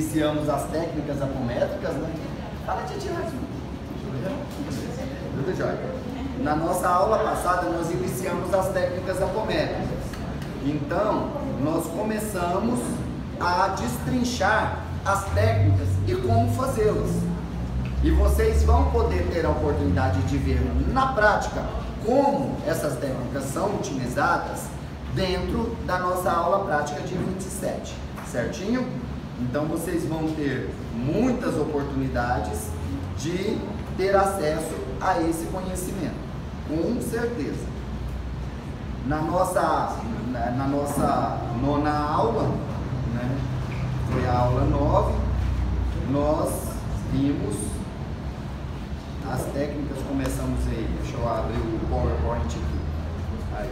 iniciamos as técnicas apométricas, né? Fala, Titia. Tudo jóia. Na nossa aula passada, nós iniciamos as técnicas apométricas. Então, nós começamos a destrinchar as técnicas e como fazê-las. E vocês vão poder ter a oportunidade de ver na prática como essas técnicas são utilizadas dentro da nossa aula prática de 27, certinho? Então vocês vão ter muitas oportunidades de ter acesso a esse conhecimento, com certeza. Na nossa nona aula, né, foi a aula 9, nós vimos as técnicas, começamos aí. Deixa eu abrir o PowerPoint aqui. Aí.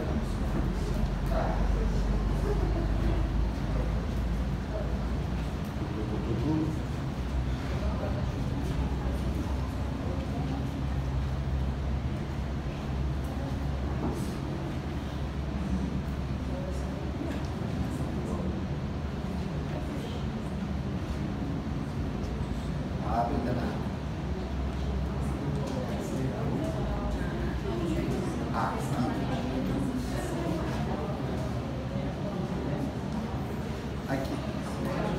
Abre danado. Aqui.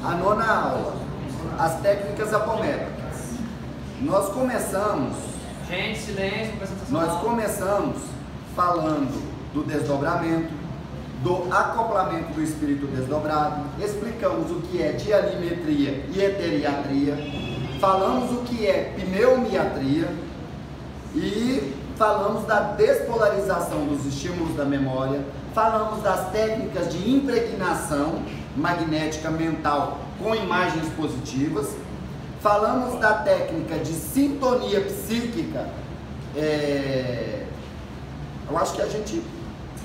A nona aula, as técnicas apométricas. Nós começamos. Gente, silêncio, Nós começamos falando do desdobramento, do acoplamento do espírito desdobrado, explicamos o que é dialimetria e eteriatria, falamos o que é pneumiatria e falamos da despolarização dos estímulos da memória, falamos das técnicas de impregnação magnética mental com imagens positivas, falamos da técnica de sintonia psíquica, eu acho que a gente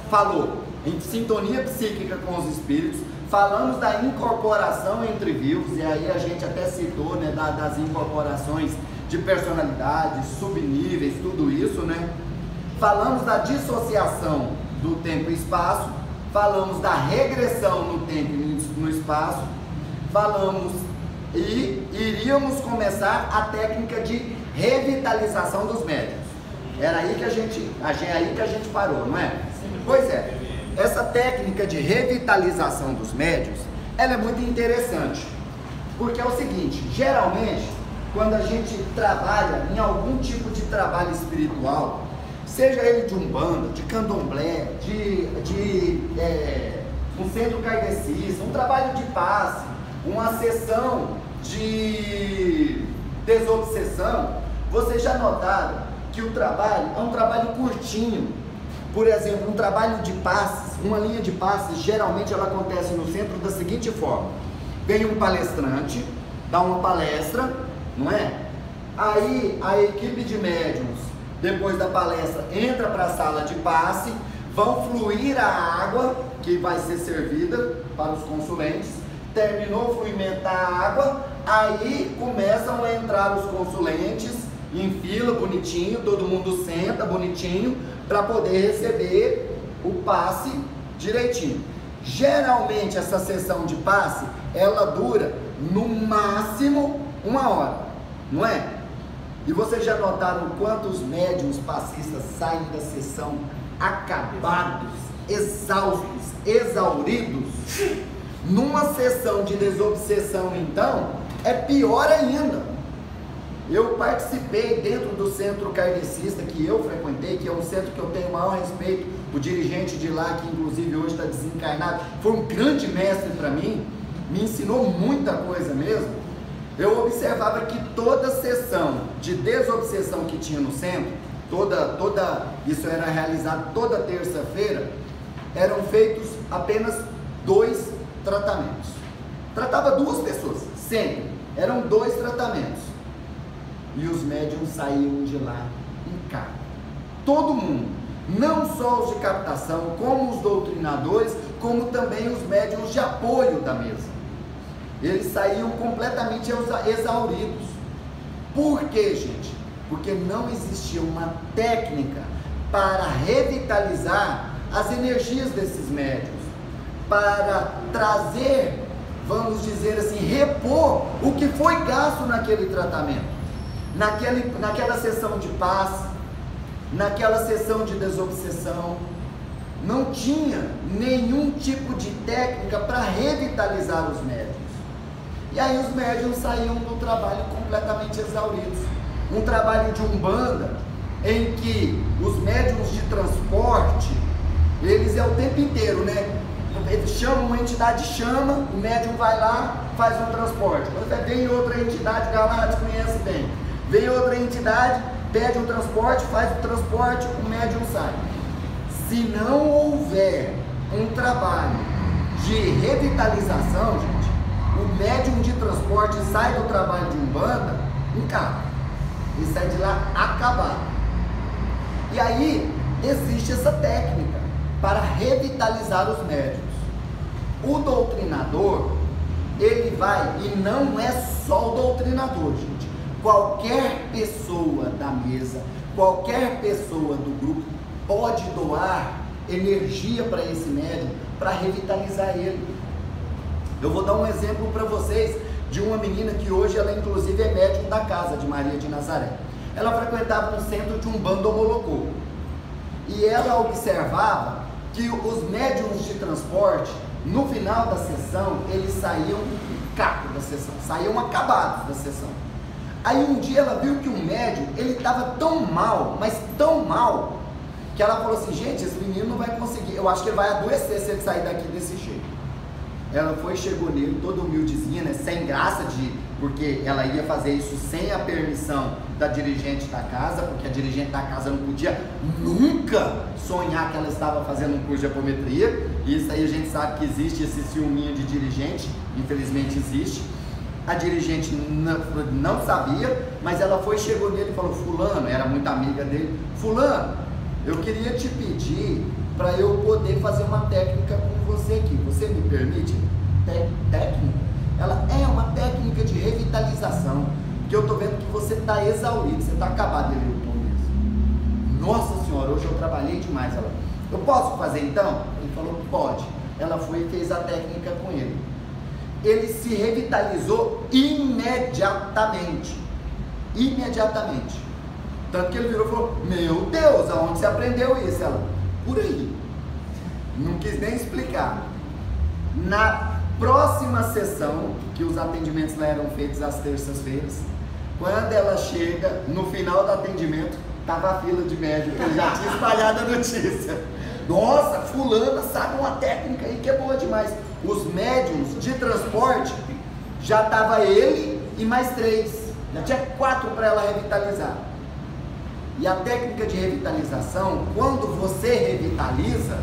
falou em sintonia psíquica com os espíritos, falamos da incorporação entre vivos, e aí a gente até citou, né, das incorporações de personalidades, subníveis, tudo isso, né? Falamos da dissociação do tempo e espaço, falamos da regressão no tempo e no espaço, falamos e iríamos começar a técnica de revitalização dos médiuns. Era aí que a gente parou, não é? Pois é, essa técnica de revitalização dos médiuns, ela é muito interessante, porque é o seguinte, geralmente, quando a gente trabalha em algum tipo de trabalho espiritual, seja ele de umbanda, de candomblé, um centro kardecista, um trabalho de passe, uma sessão de desobsessão, vocês já notaram que o trabalho é um trabalho curtinho. Por exemplo, um trabalho de passes, uma linha de passes, geralmente ela acontece no centro da seguinte forma: vem um palestrante, dá uma palestra, não é? Aí a equipe de médiuns, depois da palestra, entra para a sala de passe, vão fluir a água que vai ser servida para os consulentes. Terminou o fluimento da água, aí começam a entrar os consulentes em fila, bonitinho, todo mundo senta bonitinho para poder receber o passe direitinho. Geralmente essa sessão de passe, ela dura no máximo 1 hora, não é? E vocês já notaram quantos médiuns passistas saem da sessão acabados, exaustos, exauridos? Numa sessão de desobsessão, então, é pior ainda. Eu participei dentro do centro kardecista que eu frequentei, que é um centro que eu tenho o maior respeito, o dirigente de lá, que inclusive hoje está desencarnado, foi um grande mestre para mim, me ensinou muita coisa mesmo. Eu observava que toda sessão de desobsessão que tinha no centro, isso era realizado toda terça-feira, eram feitos apenas 2 tratamentos. Tratava 2 pessoas, sempre. Eram 2 tratamentos. E os médiums saíam de lá em casa. Todo mundo, não só os de captação, como os doutrinadores, como também os médiums de apoio da mesa. Eles saíam completamente exauridos. Por quê, gente? Porque não existia uma técnica para revitalizar as energias desses médiums, para trazer vamos dizer assim, repor o que foi gasto naquele tratamento, naquela sessão de paz, naquela sessão de desobsessão. Não tinha nenhum tipo de técnica para revitalizar os médiuns. E aí os médiuns saíam do trabalho completamente exauridos. Um trabalho de umbanda em que os médiuns de transporte, eles é o tempo inteiro, né? Eles chamam, uma entidade chama, o médium vai lá, faz um transporte. Quando vem outra entidade, Galápagos conhece bem. Vem outra entidade, pede um transporte, faz o transporte, o médium sai. Se não houver um trabalho de revitalização, gente, o médium de transporte sai do trabalho de umbanda um carro. Ele sai de lá acabado. E aí existe essa técnica para revitalizar os médiuns. O doutrinador, ele vai, e não é só o doutrinador, gente. Qualquer pessoa da mesa, qualquer pessoa do grupo pode doar energia para esse médium, para revitalizar ele. Eu vou dar um exemplo para vocês de uma menina que hoje ela inclusive é médium da casa de Maria de Nazaré. Ela frequentava no centro de Umbanda Omolocô. E ela observava que os médiums de transporte, no final da sessão, eles saíam caco da sessão, saíam acabados da sessão. Aí um dia ela viu que um médium, ele estava tão mal, mas tão mal, que ela falou assim, gente, esse menino não vai conseguir, eu acho que ele vai adoecer se ele sair daqui desse jeito. Ela foi, chegou nele, toda humildezinha, né, sem graça, porque ela ia fazer isso sem a permissão da dirigente da casa, porque a dirigente da casa não podia nunca sonhar que ela estava fazendo um curso de apometria. Isso aí a gente sabe que existe esse ciúminho de dirigente, infelizmente existe. A dirigente não sabia, mas ela foi, chegou nele e falou, fulano, era muito amiga dele, fulano, eu queria te pedir para eu poder fazer uma técnica com você aqui, você me permite? Técnica? Ela é uma técnica de revitalização, que eu estou vendo que você está exaurido, você está acabado. Ele, eu estou mesmo. Nossa senhora, hoje eu trabalhei demais. Ela, eu posso fazer então? Ele falou, pode. Ela foi e fez a técnica com ele. Ele se revitalizou imediatamente. Imediatamente. Tanto que ele virou e falou, meu Deus, aonde você aprendeu isso? Ela, por aí. Não quis nem explicar. Na próxima sessão, que os atendimentos lá eram feitos às terças-feiras, quando ela chega, no final do atendimento, estava a fila de médico, que ele já tinha espalhado a notícia. Nossa, fulana sabe uma técnica aí que é boa demais. Os médiums de transporte, já estava ele e mais 3. Já tinha 4 para ela revitalizar. E a técnica de revitalização, quando você revitaliza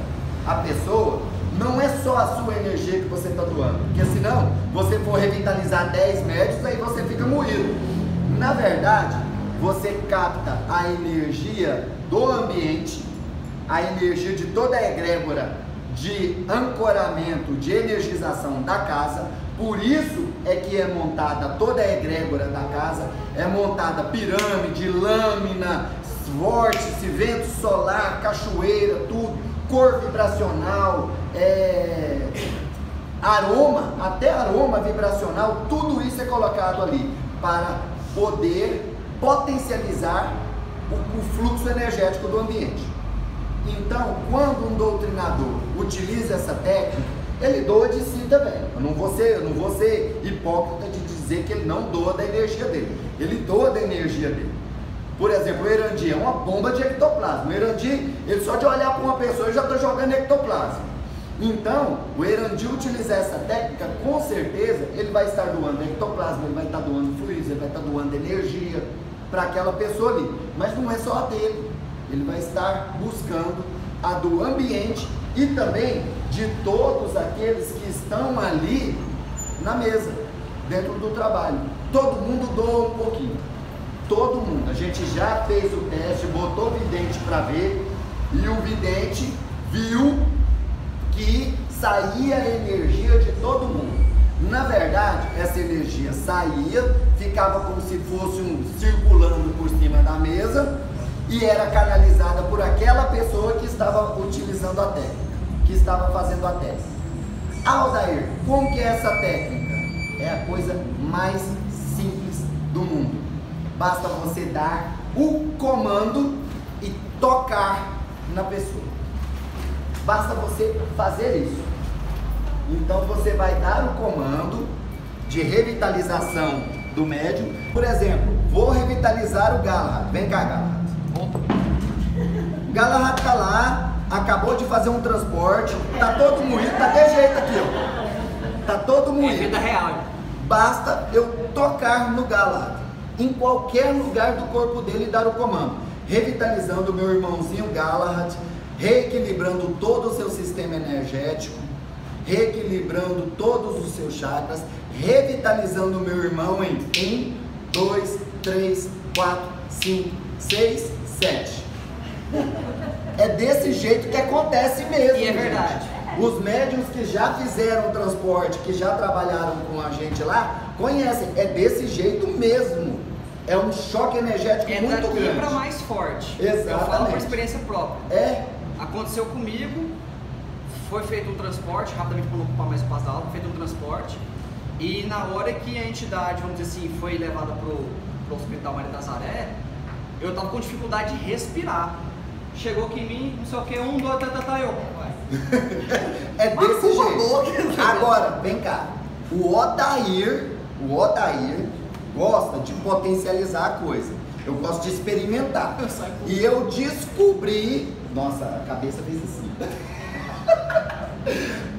a pessoa, não é só a sua energia que você está doando, porque senão você for revitalizar 10 médios, aí você fica moído. Na verdade, você capta a energia do ambiente, a energia de toda a egrégora de ancoramento, de energização da casa. Por isso é que é montada toda a egrégora da casa, é montada pirâmide, lâmina, vórtice, vento solar, cachoeira, tudo, cor vibracional, aroma, até aroma vibracional, tudo isso é colocado ali para poder potencializar o fluxo energético do ambiente. Então, quando um doutrinador utiliza essa técnica, ele doa de si também. Eu não vou ser hipócrita de dizer que ele não doa da energia dele. Ele doa da energia dele. Por exemplo, o Erandi é uma bomba de ectoplasma. O Erandi, ele só de olhar para uma pessoa, ele já está jogando ectoplasma. Então, o Erandi utilizar essa técnica, com certeza, ele vai estar doando ectoplasma, ele vai estar doando fluidos, ele vai estar doando energia para aquela pessoa ali. Mas não é só a dele. Ele vai estar buscando a do ambiente e também de todos aqueles que estão ali na mesa, dentro do trabalho. Todo mundo doa um pouquinho. Todo mundo. A gente já fez o teste, botou o vidente para ver, e o vidente viu que saía a energia de todo mundo. Na verdade, essa energia saía, ficava como se fosse circulando por cima da mesa e era canalizada por aquela pessoa que estava utilizando a técnica, que estava fazendo a técnica. Aldair, como que é essa técnica? É a coisa mais simples do mundo. Basta você dar o comando e tocar na pessoa. Basta você fazer isso. Então você vai dar o comando de revitalização do médium. Por exemplo, vou revitalizar o Galahad. Vem cá, Galahad. O Galahad tá lá, acabou de fazer um transporte, tá todo moído, tá de jeito aqui, ó. Tá todo moído. É vida real. Basta eu tocar no Galahad, em qualquer lugar do corpo dele, e dar o comando, revitalizando o meu irmãozinho Galahad, reequilibrando todo o seu sistema energético, reequilibrando todos os seus chakras, revitalizando o meu irmão em 1, 2, 3, 4, 5, 6, 7. É desse jeito que acontece mesmo. E é verdade. Os médiuns que já fizeram o transporte, que já trabalharam com a gente lá, conhecem. É desse jeito mesmo. É um choque energético muito grande. É daqui para mais forte. Exatamente. Eu falo por experiência própria. É. Aconteceu comigo, foi feito um transporte, rapidamente para não ocupar mais espaço da aula, foi feito um transporte, e na hora que a entidade, vamos dizer assim, foi levada para o Hospital Maria Nazaré, eu estava com dificuldade de respirar. Chegou aqui em mim, não sei o que, 1, 2, 3, eu. É desse jeito. Agora, vem cá. O Odair gosta de potencializar a coisa. Eu gosto de experimentar. E eu descobri... Nossa, a cabeça fez assim.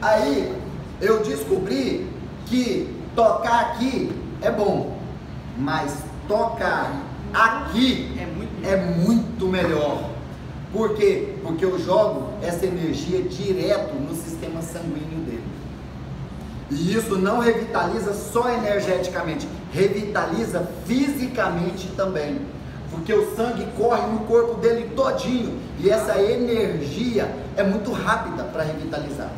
Aí, eu descobri que tocar aqui é bom, mas tocar aqui é muito melhor. Por quê? Porque eu jogo essa energia direto no sistema sanguíneo dele. E isso não revitaliza só energeticamente, revitaliza fisicamente também. Porque o sangue corre no corpo dele todinho e essa energia é muito rápida para revitalizar.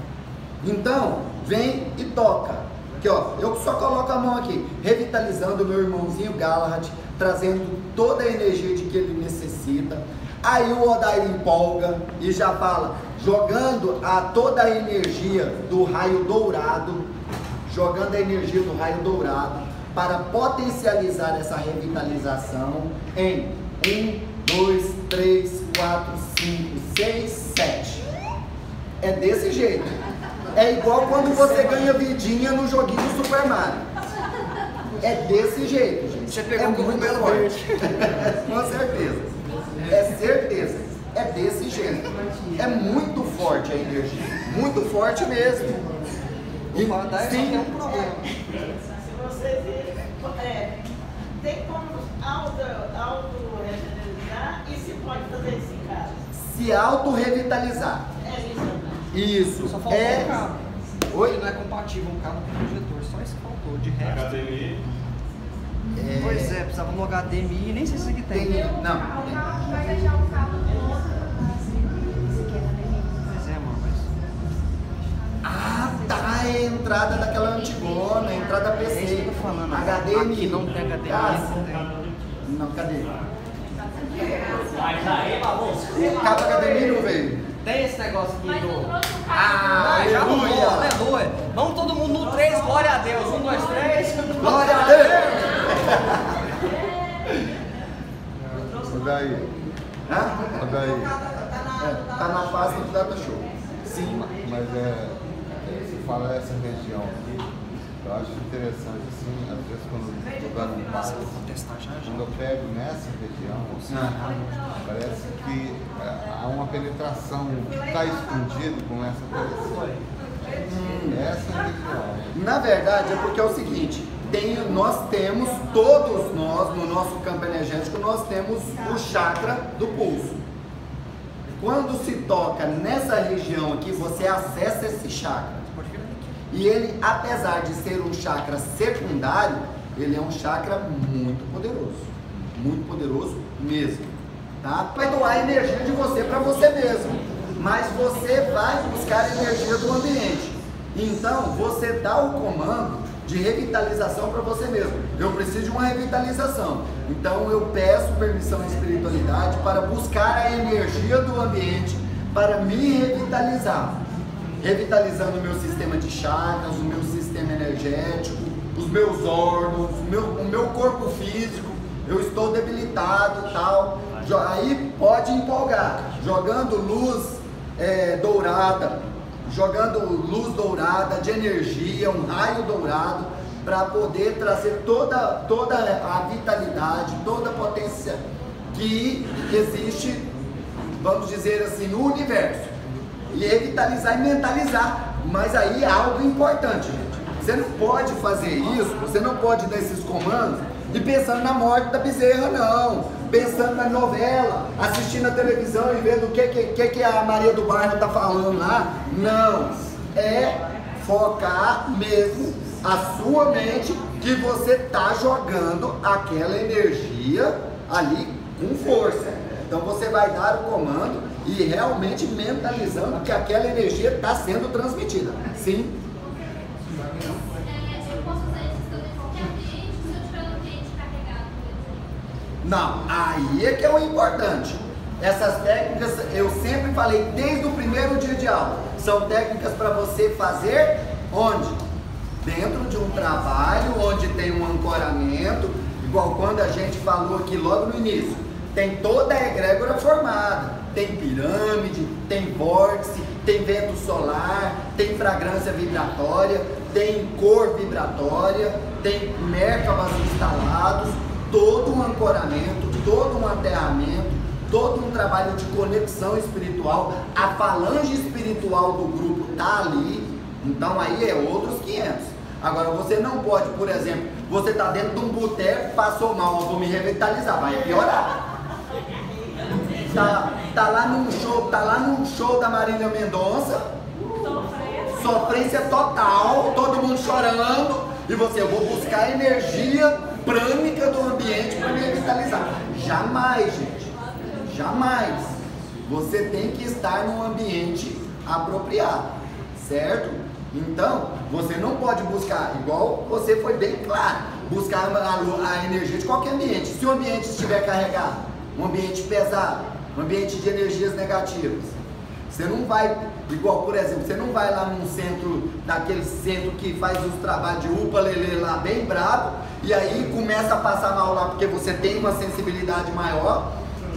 Então, vem e toca. Aqui, ó, eu só coloco a mão aqui, revitalizando o meu irmãozinho Galahad, trazendo toda a energia de que ele necessita. Aí o Odair empolga e já fala, jogando toda a energia do raio dourado, para potencializar essa revitalização em 1, 2, 3, 4, 5, 6, 7. É desse jeito. É igual quando você ganha vidinha no joguinho do Super Mario. É desse jeito, gente. Você pegou muito cogumelo forte. Com certeza. É certeza. É desse jeito. É muito forte a energia. Muito forte mesmo. E o Odair só tem um problema. Se você tem como auto-revitalizar e se pode fazer isso em casa? Se auto-revitalizar. É isso. Isso. Só faltou um cabo. Oi? Não é compatível um cabo com o projetor, só isso que faltou. De resto. HDMI. Pois é, precisava no HDMI, nem sei se isso aqui tem. Não. Vai deixar o cabo do outro. Pois é, mano, mas. Ah, tá, é a entrada daquela antigona, a entrada PC. É isso que eu tô falando. HDMI. Aqui não tem HDMI, Ah, não tem. não, cadê? Mas aí, balanço. O cabo HDMI não veio. Tem esse negócio aqui Mas eu do. trouxe um Ah, cabo. Já arrumou, aleluia. aleluia. Vamos todo mundo no 3, glória a Deus. 1, 2, 3. Glória a Deus! Odair, Hã? Odair, Tá na pasta do Data Show. Sim. mas você fala essa região aqui, eu acho interessante assim, às vezes quando eu estou dando um passo, quando eu pego nessa região, parece que há uma penetração que está escondido com essa penetração. Essa região. Na verdade, é porque é o seguinte, nós temos, todos nós, no nosso campo energético, nós temos o chakra do pulso. Quando se toca nessa região aqui, você acessa esse chakra. E ele, apesar de ser um chakra secundário, ele é um chakra muito poderoso mesmo, tá? Vai doar energia de você para você mesmo, mas você vai buscar a energia do ambiente. Então, você dá o comando de revitalização para você mesmo. Eu preciso de uma revitalização. Então, eu peço permissão à espiritualidade para buscar a energia do ambiente para me revitalizar. revitalizando o meu sistema de chakras, o meu sistema energético, os meus órgãos, o meu corpo físico. Eu estou debilitado, tal. Aí pode empolgar, jogando luz dourada, de energia, um raio dourado, para poder trazer toda a vitalidade, toda a potência que existe, vamos dizer assim, no universo. E revitalizar e mentalizar. Mas aí é algo importante, gente. Você não pode fazer isso, você não pode dar esses comandos e pensando na morte da bezerra, não. Pensando na novela, assistindo a televisão e vendo o que a Maria do Bairro está falando lá. Não. É focar mesmo a sua mente que você está jogando aquela energia ali com força. Então você vai dar o comando e realmente mentalizando que aquela energia está sendo transmitida. Sim? Eu posso usar esse sistema em qualquer ambiente, se eu tiver um ambiente carregado, por exemplo? Não, aí é que é o importante. Essas técnicas, eu sempre falei desde o primeiro dia de aula, são técnicas para você fazer onde? Dentro de um trabalho, onde tem um ancoramento, igual quando a gente falou aqui logo no início, tem toda a egrégora formada, tem pirâmide, tem vórtice, tem vento solar, tem fragrância vibratória, tem cor vibratória, tem Merkabas instalados, todo um ancoramento, todo um aterramento, todo um trabalho de conexão espiritual, a falange espiritual do grupo está ali, então aí é outros 500. Agora você não pode, por exemplo, você está dentro de um boteco, passou mal, eu vou me revitalizar, vai piorar. Tá lá num show da Marília Mendonça, sofrência total, todo mundo chorando, e você, eu vou buscar a energia prânica do ambiente para me revitalizar. Jamais, gente, jamais. Você tem que estar num ambiente apropriado, certo? Então, você não pode buscar, igual você foi bem claro, buscar a energia de qualquer ambiente. Se o ambiente estiver carregado, um ambiente pesado, um ambiente de energias negativas, você não vai, igual por exemplo, você não vai lá num centro, daquele centro que faz os trabalhos de upa-lelê lá bem brabo, e aí começa a passar mal lá porque você tem uma sensibilidade maior,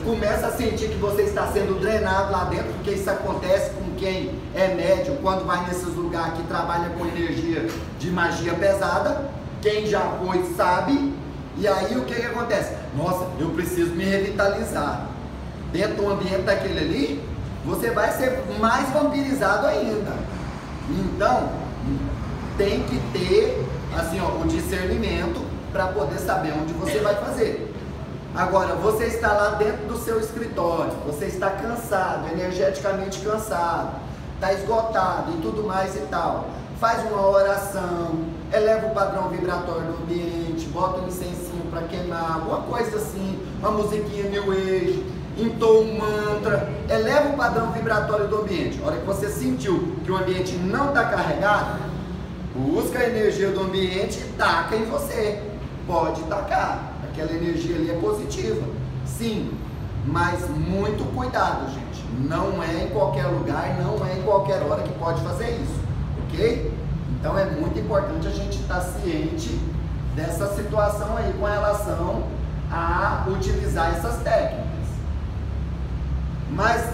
começa a sentir que você está sendo drenado lá dentro, porque isso acontece com quem é médium, quando vai nesses lugares que trabalha com energia de magia pesada, quem já foi sabe, e aí o que acontece? Nossa, eu preciso me revitalizar. Dentro do ambiente daquele ali, você vai ser mais vampirizado ainda. Então, tem que ter assim, ó, o discernimento para poder saber onde você vai fazer. Agora, você está lá dentro do seu escritório, você está cansado, energeticamente cansado, está esgotado e tudo mais e tal. Faz uma oração, eleva o padrão vibratório do ambiente, bota um incensinho para queimar, alguma coisa assim, uma musiquinha New Age, entoa um mantra, eleva o padrão vibratório do ambiente. A hora que você sentiu que o ambiente não está carregado, busca a energia do ambiente e taca em você. Pode tacar. Aquela energia ali é positiva, sim, mas muito cuidado, gente. Não é em qualquer lugar, não é em qualquer hora que pode fazer isso, ok? Então é muito importante a gente estar ciente dessa situação aí com relação a utilizar essas técnicas. Mas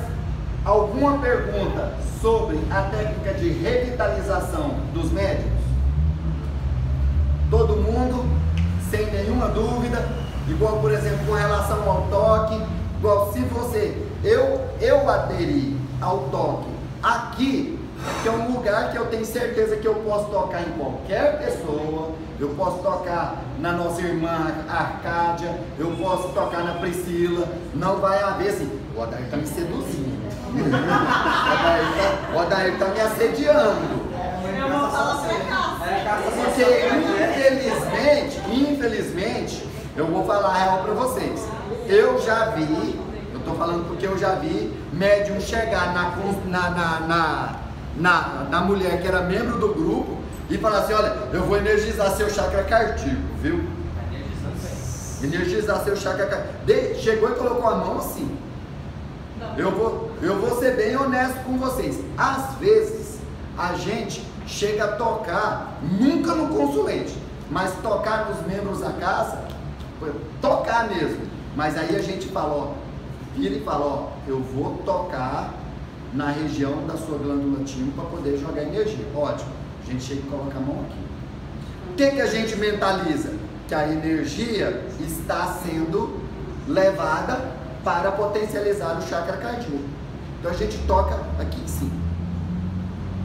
alguma pergunta sobre a técnica de revitalização dos médiuns? Todo mundo? Sem nenhuma dúvida, igual por exemplo com relação ao toque, igual se você, eu aderi ao toque aqui, que é um lugar que eu tenho certeza que eu posso tocar em qualquer pessoa, eu posso tocar na nossa irmã Arcádia, eu posso tocar na Priscila, não vai haver assim, o Odair está me seduzindo, o Odair está me assediando. Porque infelizmente, eu vou falar a real pra vocês. Eu já vi, eu tô falando porque eu já vi médium chegar na mulher que era membro do grupo e falar assim, olha, eu vou energizar seu chakra cardíaco, viu? Energizar seu chakra cardíaco. Chegou e colocou a mão assim. Eu vou ser bem honesto com vocês. Às vezes, a gente chega a tocar, nunca no consulente, mas tocar nos membros da casa, tocar mesmo. Mas aí a gente fala, ó, vira e fala, ó, eu vou tocar na região da sua glândula timo para poder jogar energia. Ótimo, a gente chega e coloca a mão aqui. O que a gente mentaliza? Que a energia está sendo levada para potencializar o chakra cardíaco. Então a gente toca aqui em cima.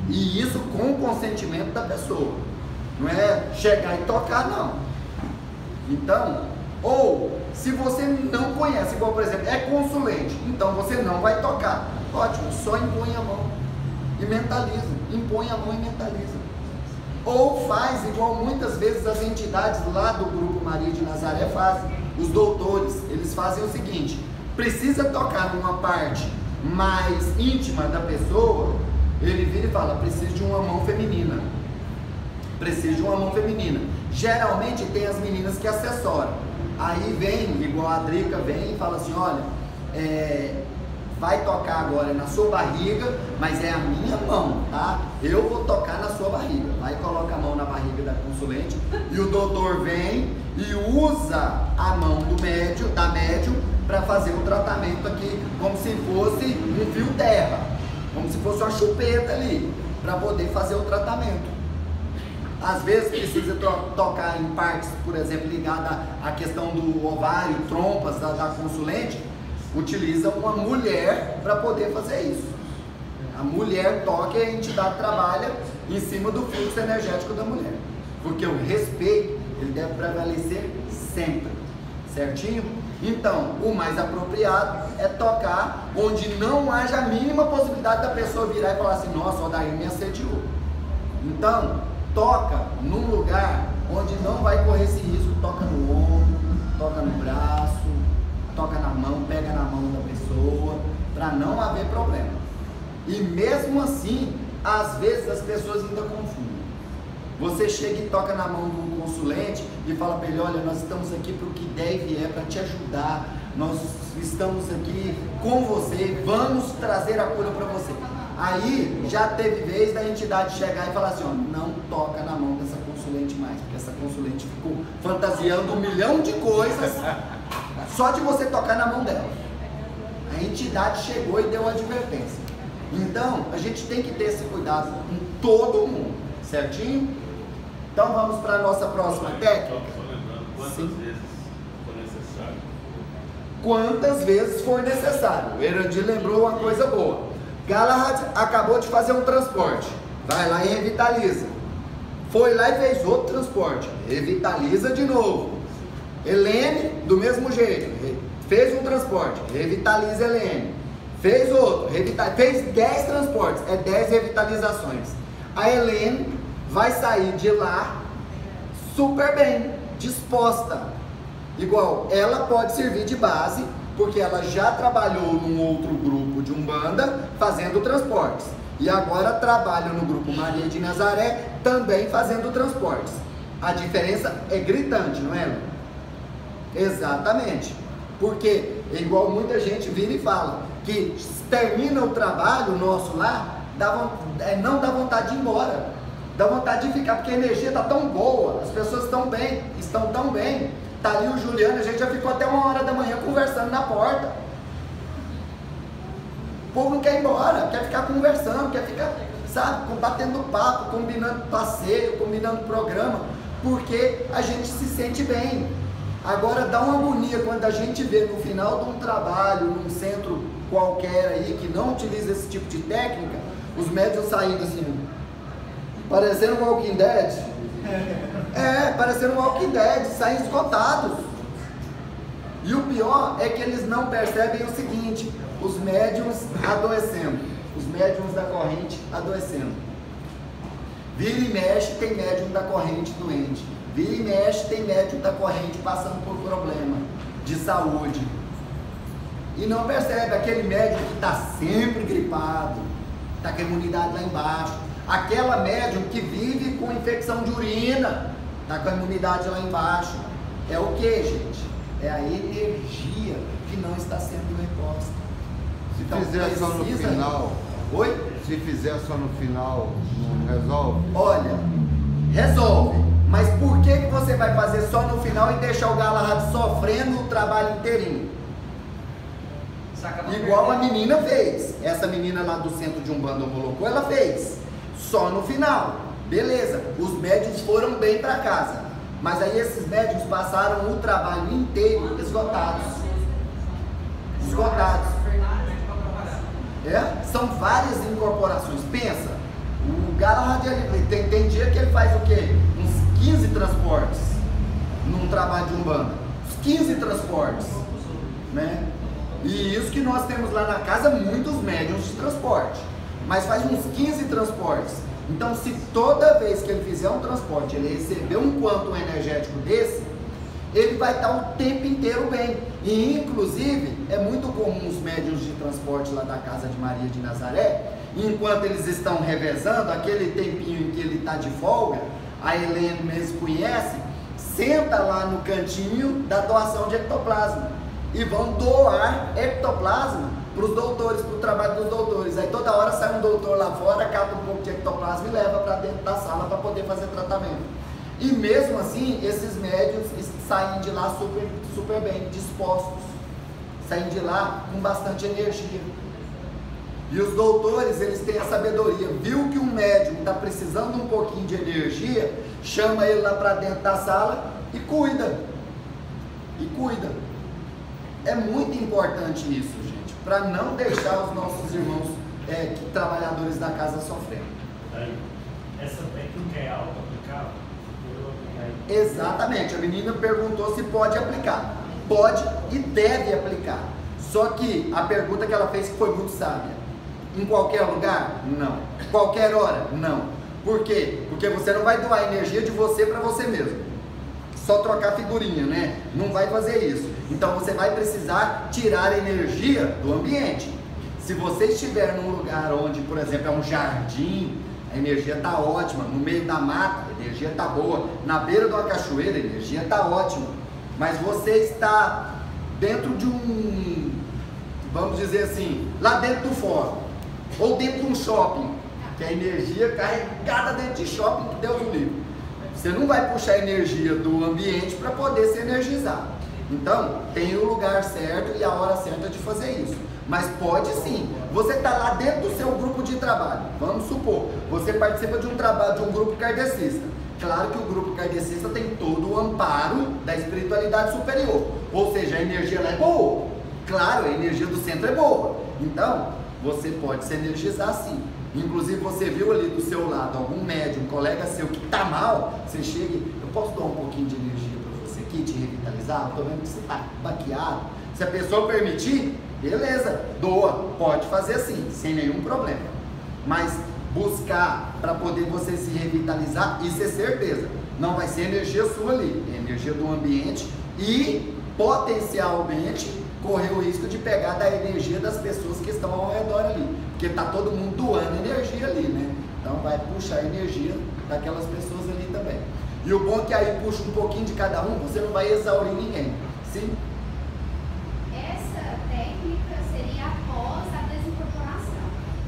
E isso com o consentimento da pessoa. Não é chegar e tocar, não. Então, ou se você não conhece, igual por exemplo, é consulente, então você não vai tocar. Ótimo, só impõe a mão e mentaliza. Impõe a mão e mentaliza. Ou faz igual muitas vezes as entidades lá do Grupo Maria de Nazaré fazem. Os doutores, eles fazem o seguinte: precisa tocar numa parte mais íntima da pessoa, ele vira e fala, preciso de uma mão feminina. Preciso de uma mão feminina. Geralmente tem as meninas que assessoram. Aí vem, igual a Drica vem e fala assim, olha, vai tocar agora na sua barriga, mas é a minha mão, tá? Eu vou tocar na sua barriga. Vai colocar a mão na barriga da consulente e o doutor vem e usa a mão da médium para fazer o tratamento aqui, como se fosse um fio terra, como se fosse uma chupeta ali, para poder fazer o tratamento. Às vezes precisa tocar em partes, por exemplo, ligada à questão do ovário, trompas da consulente, utiliza uma mulher para poder fazer isso. A mulher toca e a entidade trabalha em cima do fluxo energético da mulher. Porque o respeito, ele deve prevalecer sempre, certinho? Então, o mais apropriado é tocar onde não haja a mínima possibilidade da pessoa virar e falar assim, nossa, o Odair me assediou. Então, toca num lugar onde não vai correr esse risco, toca no ombro, toca no braço, toca na mão, pega na mão da pessoa, para não haver problema. E mesmo assim, às vezes as pessoas ainda confundem. Você chega e toca na mão do consulente e fala para ele, olha, nós estamos aqui para o que der e vier, para te ajudar, nós estamos aqui com você, vamos trazer a cura para você. Aí já teve vez da entidade chegar e falar assim, ó, não toca na mão dessa consulente mais, porque essa consulente ficou fantasiando 1 milhão de coisas só de você tocar na mão dela. A entidade chegou e deu advertência. Então, a gente tem que ter esse cuidado com todo mundo, certinho? Então vamos para a nossa próxima técnica. Só lembrando, quantas vezes for necessário? Quantas vezes for necessário. O Erandir lembrou uma coisa boa. Galahad acabou de fazer um transporte. Vai lá e revitaliza. Foi lá e fez outro transporte. Revitaliza de novo. Helene, do mesmo jeito. Fez um transporte. Revitaliza Helene. Fez outro. Fez 10 transportes. É 10 revitalizações. A Helene vai sair de lá super bem, disposta. Igual, ela pode servir de base, porque ela já trabalhou num outro grupo de Umbanda fazendo transportes. E agora trabalha no grupo Maria de Nazaré também fazendo transportes. A diferença é gritante, não é? Exatamente. Porque, igual muita gente vira e fala, que termina o trabalho nosso lá, não dá vontade de ir embora. Dá vontade de ficar, porque a energia está tão boa, as pessoas estão tão bem. Tá ali o Juliano, a gente já ficou até 1h da manhã conversando na porta. O povo não quer ir embora, quer ficar conversando, quer ficar, sabe, batendo papo, combinando passeio, combinando programa, porque a gente se sente bem. Agora dá uma agonia quando a gente vê no final de um trabalho, num centro qualquer aí, que não utiliza esse tipo de técnica, os médiuns saindo assim, parecendo um Walking Dead. Parecendo um Walking Dead, saem esgotados. E o pior é que eles não percebem o seguinte, os médiuns adoecendo, os médiuns da corrente adoecendo. Vira e mexe, tem médium da corrente doente. Vira e mexe, tem médium da corrente passando por problema de saúde. E não percebe aquele médium que está sempre gripado, está com a imunidade lá embaixo. Aquela médium que vive com infecção de urina, está com a imunidade lá embaixo. É o que, gente? É a energia que não está sendo reposta. Se Então, fizer só no final, Oi? Se fizer só no final, não resolve? Olha, resolve. Mas por que você vai fazer só no final e deixar o Galahad sofrendo o trabalho inteirinho? Igual a menina fez. Essa menina lá do centro de Umbanda Molocô, ela fez. Só no final. Beleza. Os médiuns foram bem para casa. Mas aí esses médiuns passaram o trabalho inteiro esgotados. Esgotados. São várias incorporações. Pensa, o Galahad tem dia que ele faz o quê? Uns 15 transportes num trabalho de Umbanda. Uns 15 transportes, né? E isso que nós temos lá na casa, muitos médiuns de transporte, mas faz uns 15 transportes. Então, se toda vez que ele fizer um transporte, ele receber um quantum energético desse, ele vai estar o tempo inteiro bem. E inclusive, é muito comum os médiuns de transporte lá da casa de Maria de Nazaré, enquanto eles estão revezando, aquele tempinho em que ele está de folga, a Helene mesmo conhece, senta lá no cantinho da doação de ectoplasma e vão doar ectoplasma para os doutores, para o trabalho dos doutores. Aí toda hora sai um doutor lá fora, cata um pouco de ectoplasma e leva para dentro da sala para poder fazer tratamento. E mesmo assim, esses médiuns saem de lá super bem dispostos, saem de lá com bastante energia. E os doutores, eles têm a sabedoria, viu que um médium está precisando um pouquinho de energia, chama ele lá para dentro da sala e cuida. E cuida. É muito importante isso, gente, para não deixar os nossos irmãos trabalhadores da casa sofrendo. Essa técnica é auto-aplicável? Exatamente, a menina perguntou se pode aplicar. Pode e deve aplicar. Só que a pergunta que ela fez foi muito sábia. Em qualquer lugar? Não. Qualquer hora? Não. Por quê? Porque você não vai doar energia de você para você mesmo. Só trocar figurinha, né? Não vai fazer isso. Então você vai precisar tirar energia do ambiente. Se você estiver num lugar onde, por exemplo, é um jardim, a energia está ótima. No meio da mata, a energia está boa. Na beira de uma cachoeira, a energia está ótima. Mas você está dentro de um, vamos dizer assim, lá dentro do fórum, ou dentro de um shopping, que a energia é carregada dentro de shopping, que Deus o livre. Você não vai puxar energia do ambiente para poder se energizar. Então, tem o lugar certo e a hora certa de fazer isso. Mas pode sim. Você está lá dentro do seu grupo de trabalho. Vamos supor, você participa de um trabalho de um grupo kardecista. Claro que o grupo kardecista tem todo o amparo da espiritualidade superior. Ou seja, a energia lá é boa. Claro, a energia do centro é boa. Então, você pode se energizar sim. Inclusive, você viu ali do seu lado algum médium, um colega seu que está mal, você chega e eu posso dar um pouquinho de energia para você aqui, te revitalizar? Estou vendo que você está baqueado. Se a pessoa permitir, beleza, doa, pode fazer assim, sem nenhum problema. Mas buscar para poder você se revitalizar, isso é certeza. Não vai ser energia sua ali, é energia do ambiente e potencialmente correr o risco de pegar da energia das pessoas que estão ao redor ali, porque está todo mundo doando energia ali, né? Então vai puxar energia daquelas pessoas ali também. E o bom é que aí puxa um pouquinho de cada um, você não vai exaurir ninguém. Sim? Essa técnica seria após a desincorporação.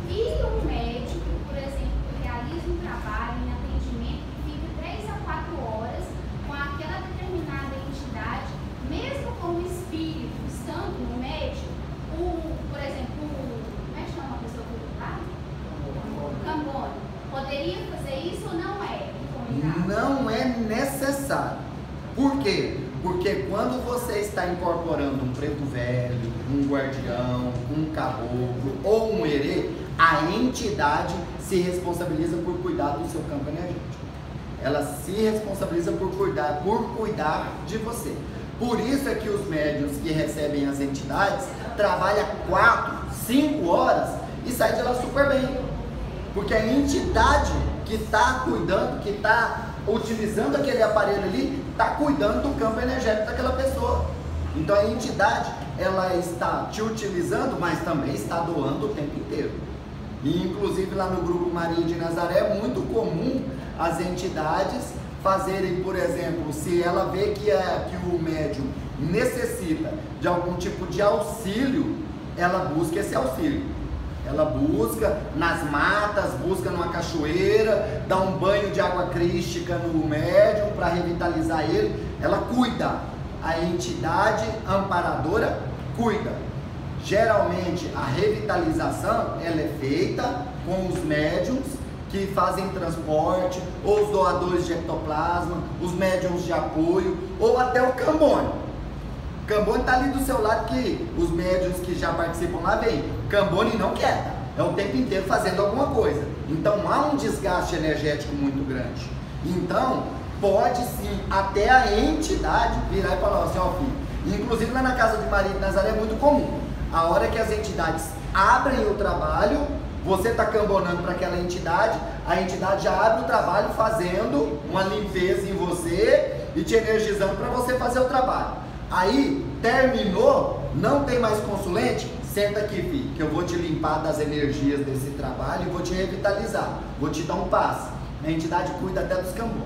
E um médico, por exemplo, realiza um trabalho em atendimento que fica 3 a 4 horas com aquela determinada entidade, mesmo com o espírito estando no médico, por exemplo, como é que chama a pessoa que está? O Cambone. Poderia fazer isso ou não é? Não é necessário. Por quê? Porque quando você está incorporando um preto velho, um guardião, um caboclo ou um herê, a entidade se responsabiliza por cuidar do seu campo energético. Ela se responsabiliza por cuidar de você. Por isso é que os médiuns que recebem as entidades trabalham 4, 5 horas e saem de lá super bem. Porque a entidade que está cuidando, que está utilizando aquele aparelho ali, está cuidando do campo energético daquela pessoa. Então a entidade, ela está te utilizando, mas também está doando o tempo inteiro. E inclusive lá no grupo Maria de Nazaré é muito comum as entidades fazerem, por exemplo, se ela vê que o médium necessita de algum tipo de auxílio, ela busca esse auxílio. Ela busca nas matas, busca numa cachoeira, dá um banho de água crística no médium para revitalizar ele. Ela cuida. A entidade amparadora cuida. Geralmente a revitalização ela é feita com os médiums que fazem transporte, ou os doadores de ectoplasma, os médiums de apoio, ou até o Cambone. O Cambone está ali do seu lado, que os médiums que já participam lá vêm. Cambone não quieta, é o tempo inteiro fazendo alguma coisa. Então há um desgaste energético muito grande. Então pode sim até a entidade virar e falar assim, ó filho. Inclusive lá na casa de Maria de Nazaré é muito comum. A hora que as entidades abrem o trabalho, você está cambonando para aquela entidade, a entidade já abre o trabalho fazendo uma limpeza em você e te energizando para você fazer o trabalho. Aí, terminou, não tem mais consulente, senta aqui, filho, que eu vou te limpar das energias desse trabalho e vou te revitalizar, vou te dar um passe. A entidade cuida até dos cambones.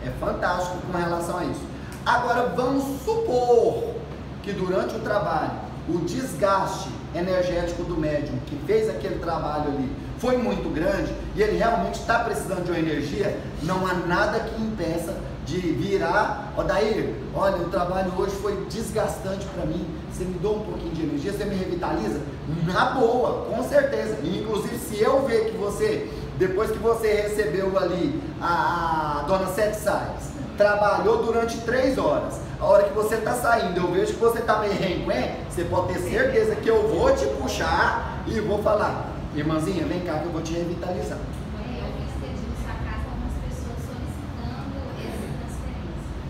É fantástico com relação a isso. Agora, vamos supor que durante o trabalho, o desgaste energético do médium que fez aquele trabalho ali foi muito grande e ele realmente está precisando de uma energia, não há nada que impeça de virar, Odair, olha, o trabalho hoje foi desgastante para mim, você me dá um pouquinho de energia, você me revitaliza? Na boa, com certeza. E, inclusive, se eu ver que você, depois que você recebeu ali a dona Sete Sais, trabalhou durante 3 horas, a hora que você está saindo, eu vejo que você está meio renquém, você pode ter certeza que eu vou te puxar e vou falar, irmãzinha, vem cá que eu vou te revitalizar. Eu vi que na sua casa algumas pessoas solicitando essa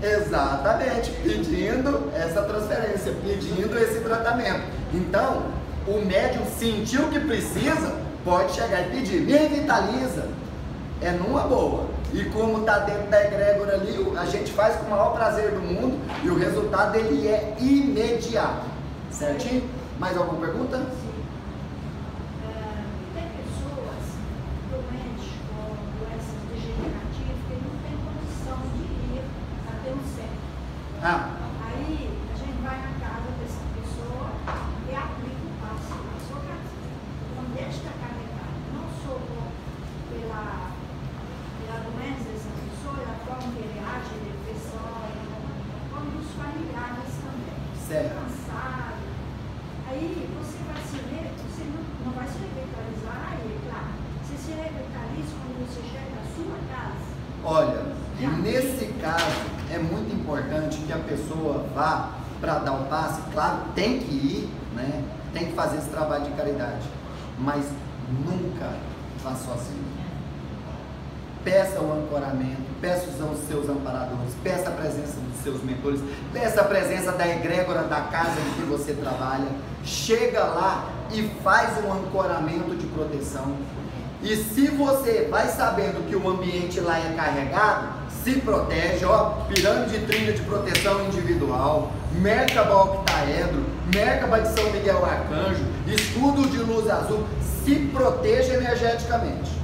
transferência. Exatamente, pedindo essa transferência, pedindo esse tratamento. Então, o médium sentiu que precisa, pode chegar e pedir, me revitaliza, é numa boa. E como está dentro da egrégora ali, a gente faz com o maior prazer do mundo e o resultado dele é imediato. Certinho? Mais alguma pergunta? Sim. Tem pessoas doentes com doenças degenerativas que não têm condição de ir até um centro. Aí a gente vai na casa dessa pessoa e aplica o passe na sua casa. Então deixa carregar, não só pela doença dessa pessoa, a forma que ele age, depressão, como dos familiares também. Certo. Cansado. Aí você vai você não vai se revitalizar, aí, claro. Você se revitaliza quando você chega na sua casa. Olha, nesse caso é muito importante que a pessoa vá para dar o passe, claro, tem que ir, né? Tem que fazer esse trabalho de caridade, mas nunca vá sozinho. Peça o ancoramento, peça os seus amparadores, peça a presença dos seus mentores, peça a presença da egrégora da casa em que você trabalha. Chega lá e faz um ancoramento de proteção. E se você vai sabendo que o ambiente lá é carregado, se protege, ó, pirâmide de trilha de proteção individual, Merkaba octaedro, Merkaba de São Miguel Arcanjo, escudo de luz azul, se proteja energeticamente.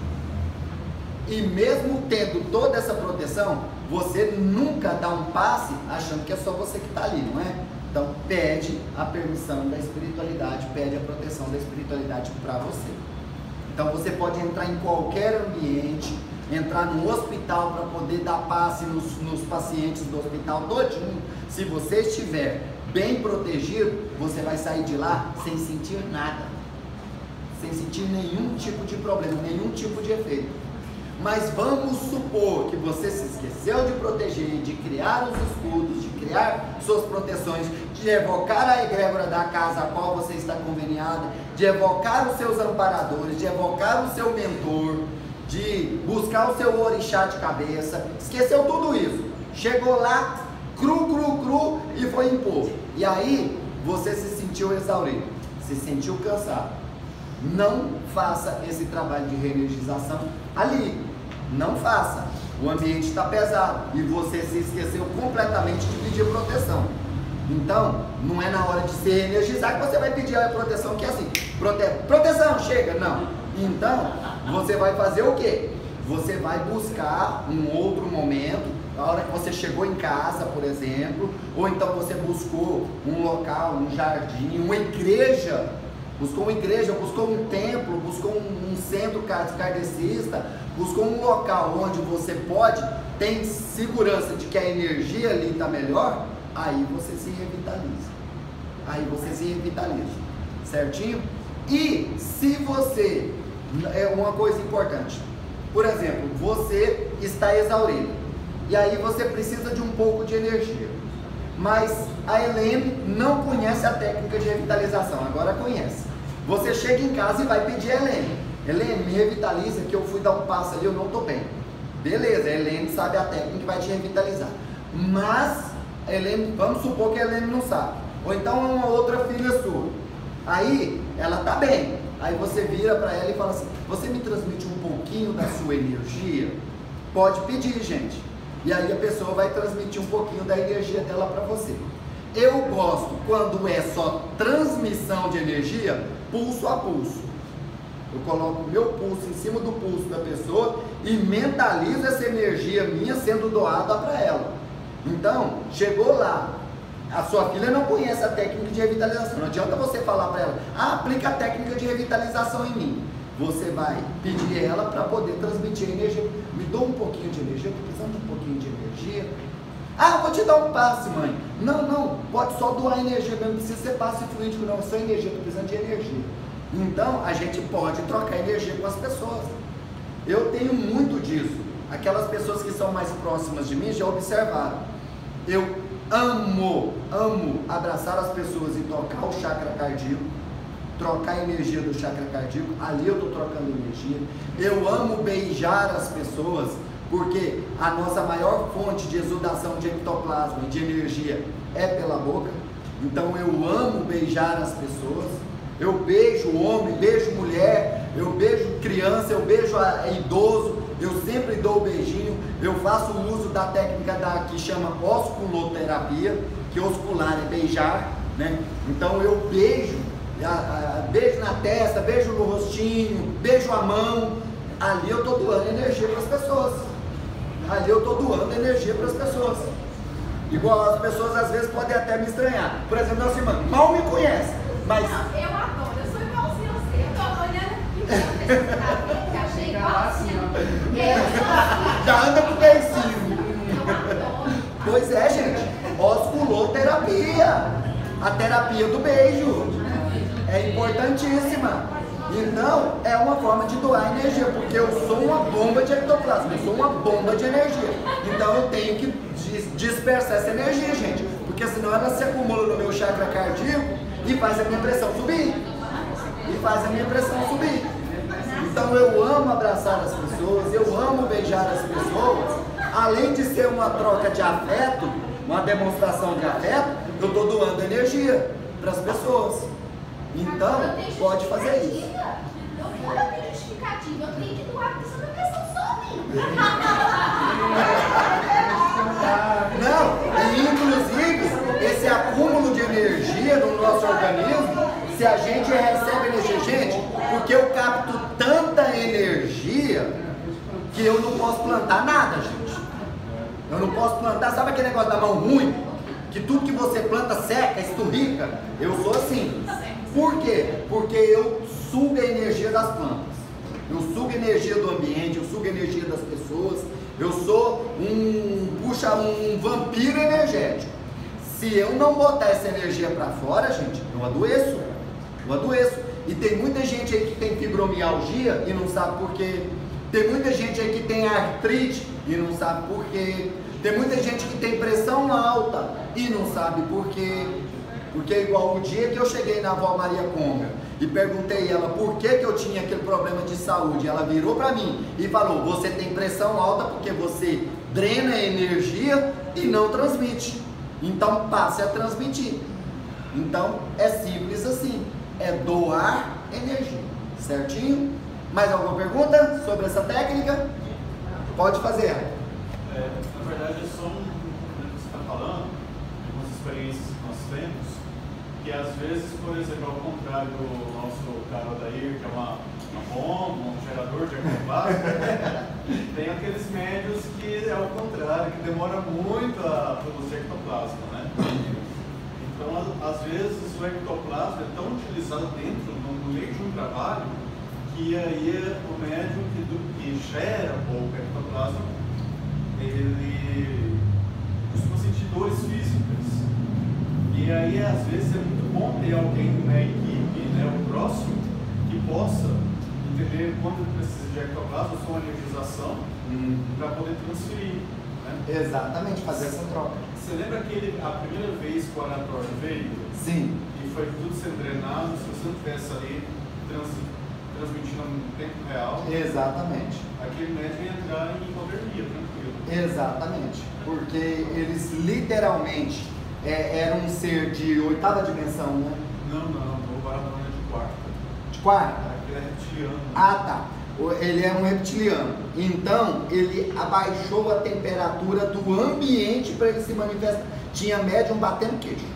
E mesmo tendo toda essa proteção, você nunca dá um passe achando que é só você que está ali, não é? Então pede a permissão da espiritualidade, pede a proteção da espiritualidade para você. Então você pode entrar em qualquer ambiente, entrar no hospital para poder dar passe nos pacientes do hospital todinho. Se você estiver bem protegido, você vai sair de lá sem sentir nada, sem sentir nenhum tipo de problema, nenhum tipo de efeito. Mas vamos supor que você se esqueceu de proteger, de criar os escudos, de criar suas proteções, de evocar a egrégora da casa a qual você está conveniada, de evocar os seus amparadores, de evocar o seu mentor, de buscar o seu orixá de cabeça. Esqueceu tudo isso. Chegou lá, cru e foi impor. E aí você se sentiu exaurido, se sentiu cansado. Não faça esse trabalho de reenergização ali. Não faça. O ambiente está pesado e você se esqueceu completamente de pedir proteção. Então, não é na hora de se reenergizar que você vai pedir a proteção, que é assim, proteção, chega, não. Então, você vai fazer o quê? Você vai buscar um outro momento, a hora que você chegou em casa, por exemplo, ou então você buscou um local, um jardim, uma igreja buscou uma igreja, buscou um templo, buscou um centro kardecista, buscou um local onde você tem segurança de que a energia ali está melhor, aí você se revitaliza. Certinho? E se você, é uma coisa importante, por exemplo, você está exaurido, e aí você precisa de um pouco de energia, mas a Helene não conhece a técnica de revitalização, agora conhece. Você chega em casa e vai pedir a Helene, me revitaliza, que eu fui dar um passo ali, eu não estou bem. Beleza, a Helene sabe a técnica que vai te revitalizar, mas a Helene, vamos supor que a Helene não sabe, ou então é uma outra filha sua, aí ela está bem, aí você vira para ela e fala assim, você me transmite um pouquinho da sua energia? Pode pedir, gente, e aí a pessoa vai transmitir um pouquinho da energia dela para você. Eu gosto quando é só transmissão de energia, pulso a pulso. Eu coloco o meu pulso em cima do pulso da pessoa e mentalizo essa energia minha sendo doada para ela. Então, chegou lá, a sua filha não conhece a técnica de revitalização, não adianta você falar para ela, aplica a técnica de revitalização em mim. Você vai pedir ela para poder transmitir a energia. Me dou um pouquinho de energia, estou precisando de um pouquinho de energia. Vou te dar um passe, mãe. Não, pode só doar energia mesmo, não precisa ser passe fluídico não, só energia, estou precisando de energia. Então, a gente pode trocar energia com as pessoas. Eu tenho muito disso. Aquelas pessoas que são mais próximas de mim já observaram. Eu amo abraçar as pessoas e tocar o chakra cardíaco, trocar a energia do chakra cardíaco, ali eu estou trocando energia. Eu amo beijar as pessoas, porque a nossa maior fonte de exudação de ectoplasma e de energia é pela boca. Então eu amo beijar as pessoas. Eu beijo homem, beijo mulher, eu beijo criança, eu beijo idoso, eu sempre dou beijinho. Eu faço uso da técnica que chama osculoterapia, que oscular é beijar, né? Então eu beijo, beijo na testa, beijo no rostinho, beijo a mão. Ali eu estou doando energia para as pessoas. Igual as pessoas às vezes podem até me estranhar. Por exemplo, nossa irmã mal me conhece, mas... Não, eu adoro, eu sou igualzinho a você. Eu tô olhando aqui, eu achei igualzinho. Já anda com beicinho. Eu adoro. Pois é, gente. Osculoterapia. A terapia do beijo. É importantíssima. Então, é uma forma de doar energia, porque eu sou uma bomba de ectoplasma, eu sou uma bomba de energia. Então, eu tenho que dispersar essa energia, gente, porque senão ela se acumula no meu chakra cardíaco e faz a minha pressão subir. Então, eu amo abraçar as pessoas, eu amo beijar as pessoas. Além de ser uma troca de afeto, uma demonstração de afeto, eu estou doando energia para as pessoas. Então, pode fazer isso. Eu não tenho justificativa, eu tenho que doar, porque senão a pressão sobe. Não, e inclusive, esse acúmulo de energia no nosso organismo, se a gente recebe energia, gente, porque eu capto tanta energia que eu não posso plantar nada, gente. Eu não posso plantar, sabe aquele negócio da mão ruim? Que tudo que você planta seca, esturrica? Eu sou assim. Por quê? Porque eu sugo a energia das plantas, eu sugo a energia do ambiente, eu sugo a energia das pessoas, eu sou um vampiro energético. Se eu não botar essa energia para fora, gente, eu adoeço. E tem muita gente aí que tem fibromialgia e não sabe por quê. Tem muita gente aí que tem artrite e não sabe por quê. Tem muita gente que tem pressão alta e não sabe por quê. Porque é igual o dia que eu cheguei na avó Maria Conga e perguntei a ela por que eu tinha aquele problema de saúde, ela virou para mim e falou, você tem pressão alta porque você drena a energia e não transmite, então passe a transmitir. Então é simples assim, é doar energia, certinho? Mais alguma pergunta sobre essa técnica? Pode fazer. Na verdade é só um que você está falando, algumas experiências que nós temos, que às vezes, por exemplo, ao contrário do nosso cara Odair, que é uma bomba, um gerador de ectoplasma, tem aqueles médios que é ao contrário, que demora muito a produzir ectoplasma, né? Então às vezes o ectoplasma é tão utilizado dentro, no meio de um trabalho, que aí o médium que gera o ectoplasma, ele costuma sentir dores físicas. E aí, às vezes, é muito bom ter alguém na equipe, né, o próximo, que possa entender quando precisa de ectoplasma, ou uma energização, para poder transferir. Né? Exatamente, fazer essa troca. Você lembra a primeira vez que o anatório veio? Sim. E foi tudo sendo drenado, se você não estivesse ali transmitindo no tempo real. Exatamente. Aquele médico ia entrar em hipotermia, tranquilo. Exatamente. Porque eles literalmente eram um ser de 8ª dimensão, né? Não, o Baradona é de 4ª. De 4ª? Ele é reptiliano. Ah, tá. Ele é um reptiliano. Então, ele abaixou a temperatura do ambiente para ele se manifestar. Tinha médium batendo queixo.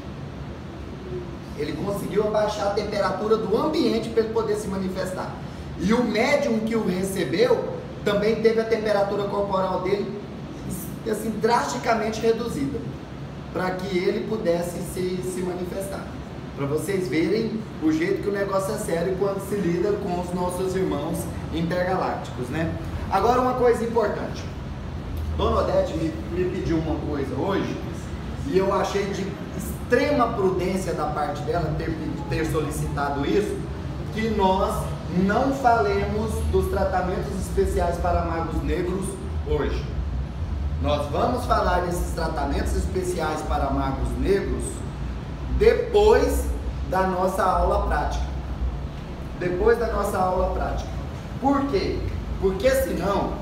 Ele conseguiu abaixar a temperatura do ambiente para ele poder se manifestar. E o médium que o recebeu também teve a temperatura corporal dele assim, drasticamente reduzida, para que ele pudesse se manifestar. Para vocês verem o jeito que o negócio é sério quando se lida com os nossos irmãos intergalácticos, né? Agora, uma coisa importante. Dona Odete me pediu uma coisa hoje e eu achei de extrema prudência da parte dela ter solicitado isso, que nós não falemos dos tratamentos especiais para magos negros hoje. Nós vamos falar desses tratamentos especiais para magos negros depois da nossa aula prática. Depois da nossa aula prática. Por quê? Porque senão,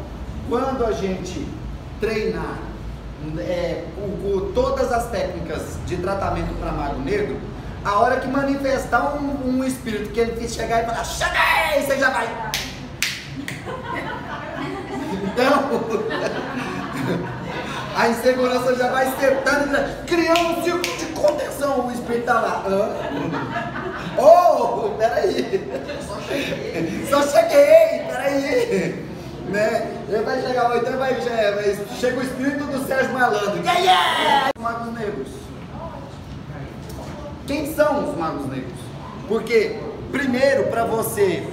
quando a gente treinar todas as técnicas de tratamento para mago negro, a hora que manifestar um espírito que ele chegar e falar, cheguei, você já vai. Então, a insegurança já vai setando, criando um círculo de contenção. O espírito está lá. Oh, peraí. Só cheguei, peraí. Né? Ele vai chegar, então chega o espírito do Sérgio Malandro. Os magos negros. Quem são os magos negros? Porque, primeiro, para você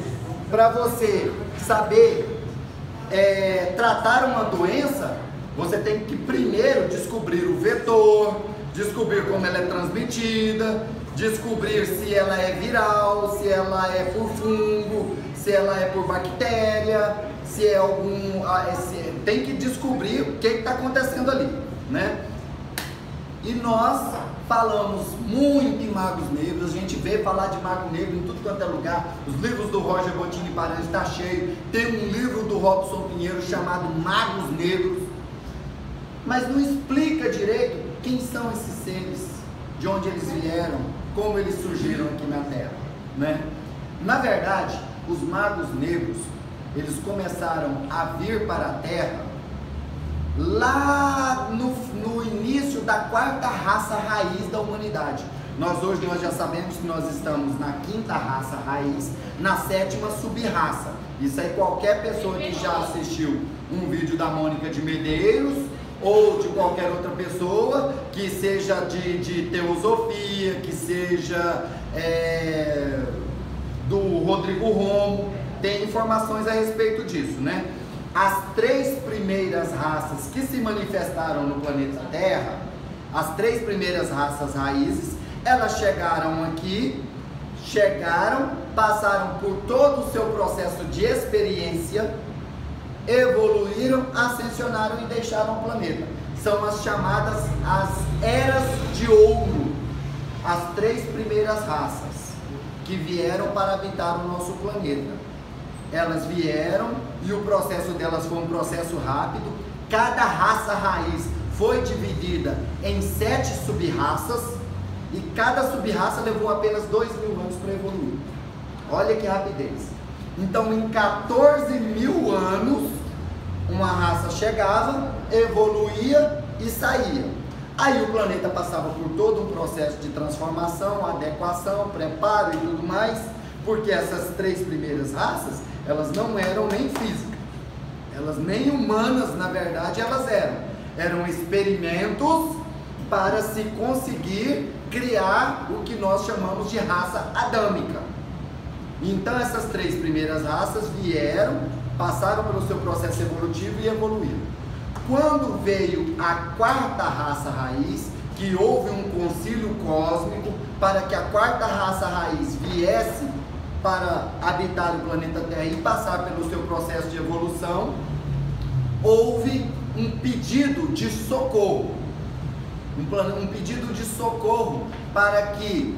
saber tratar uma doença, você tem que primeiro descobrir o vetor, descobrir como ela é transmitida, descobrir se ela é viral, se ela é por fungo, se ela é por bactéria, se é algum... tem que descobrir o que está acontecendo ali, né? E nós falamos muito em magos negros, a gente vê falar de mago negro em tudo quanto é lugar. Os livros do Roger Bottini Paranhos está cheio. Tem um livro do Robson Pinheiro chamado Magos Negros, mas não explica direito quem são esses seres, de onde eles vieram, como eles surgiram aqui na Terra, né? Na verdade, os magos negros, eles começaram a vir para a Terra lá no início da 4ª raça raiz da humanidade. Nós já sabemos que nós estamos na 5ª raça raiz, na 7ª sub-raça. Isso aí qualquer pessoa que já assistiu um vídeo da Mônica de Medeiros ou de qualquer outra pessoa que seja de teosofia, que seja do Rodrigo Romo, tem informações a respeito disso, né? As 3 primeiras raças que se manifestaram no planeta Terra, as 3 primeiras raças raízes, elas chegaram aqui, passaram por todo o seu processo de experiência, evoluíram, ascensionaram e deixaram o planeta. São as chamadas as eras de ouro, as 3 primeiras raças que vieram para habitar o nosso planeta. Elas vieram e o processo delas foi um processo rápido. Cada raça raiz foi dividida em 7 sub-raças e cada sub-raça levou apenas 2.000 anos para evoluir. Olha que rapidez. Então, em 14.000 anos, uma raça chegava, evoluía e saía. Aí o planeta passava por todo um processo de transformação, adequação, preparo e tudo mais, porque essas 3 primeiras raças, elas não eram nem físicas, elas nem humanas, na verdade, eram experimentos para se conseguir criar o que nós chamamos de raça adâmica. Então essas 3 primeiras raças vieram, passaram pelo seu processo evolutivo e evoluíram. Quando veio a 4ª raça raiz, que houve um concílio cósmico para que a 4ª raça raiz viesse para habitar o planeta Terra e passar pelo seu processo de evolução, houve um pedido de socorro, um pedido de socorro para que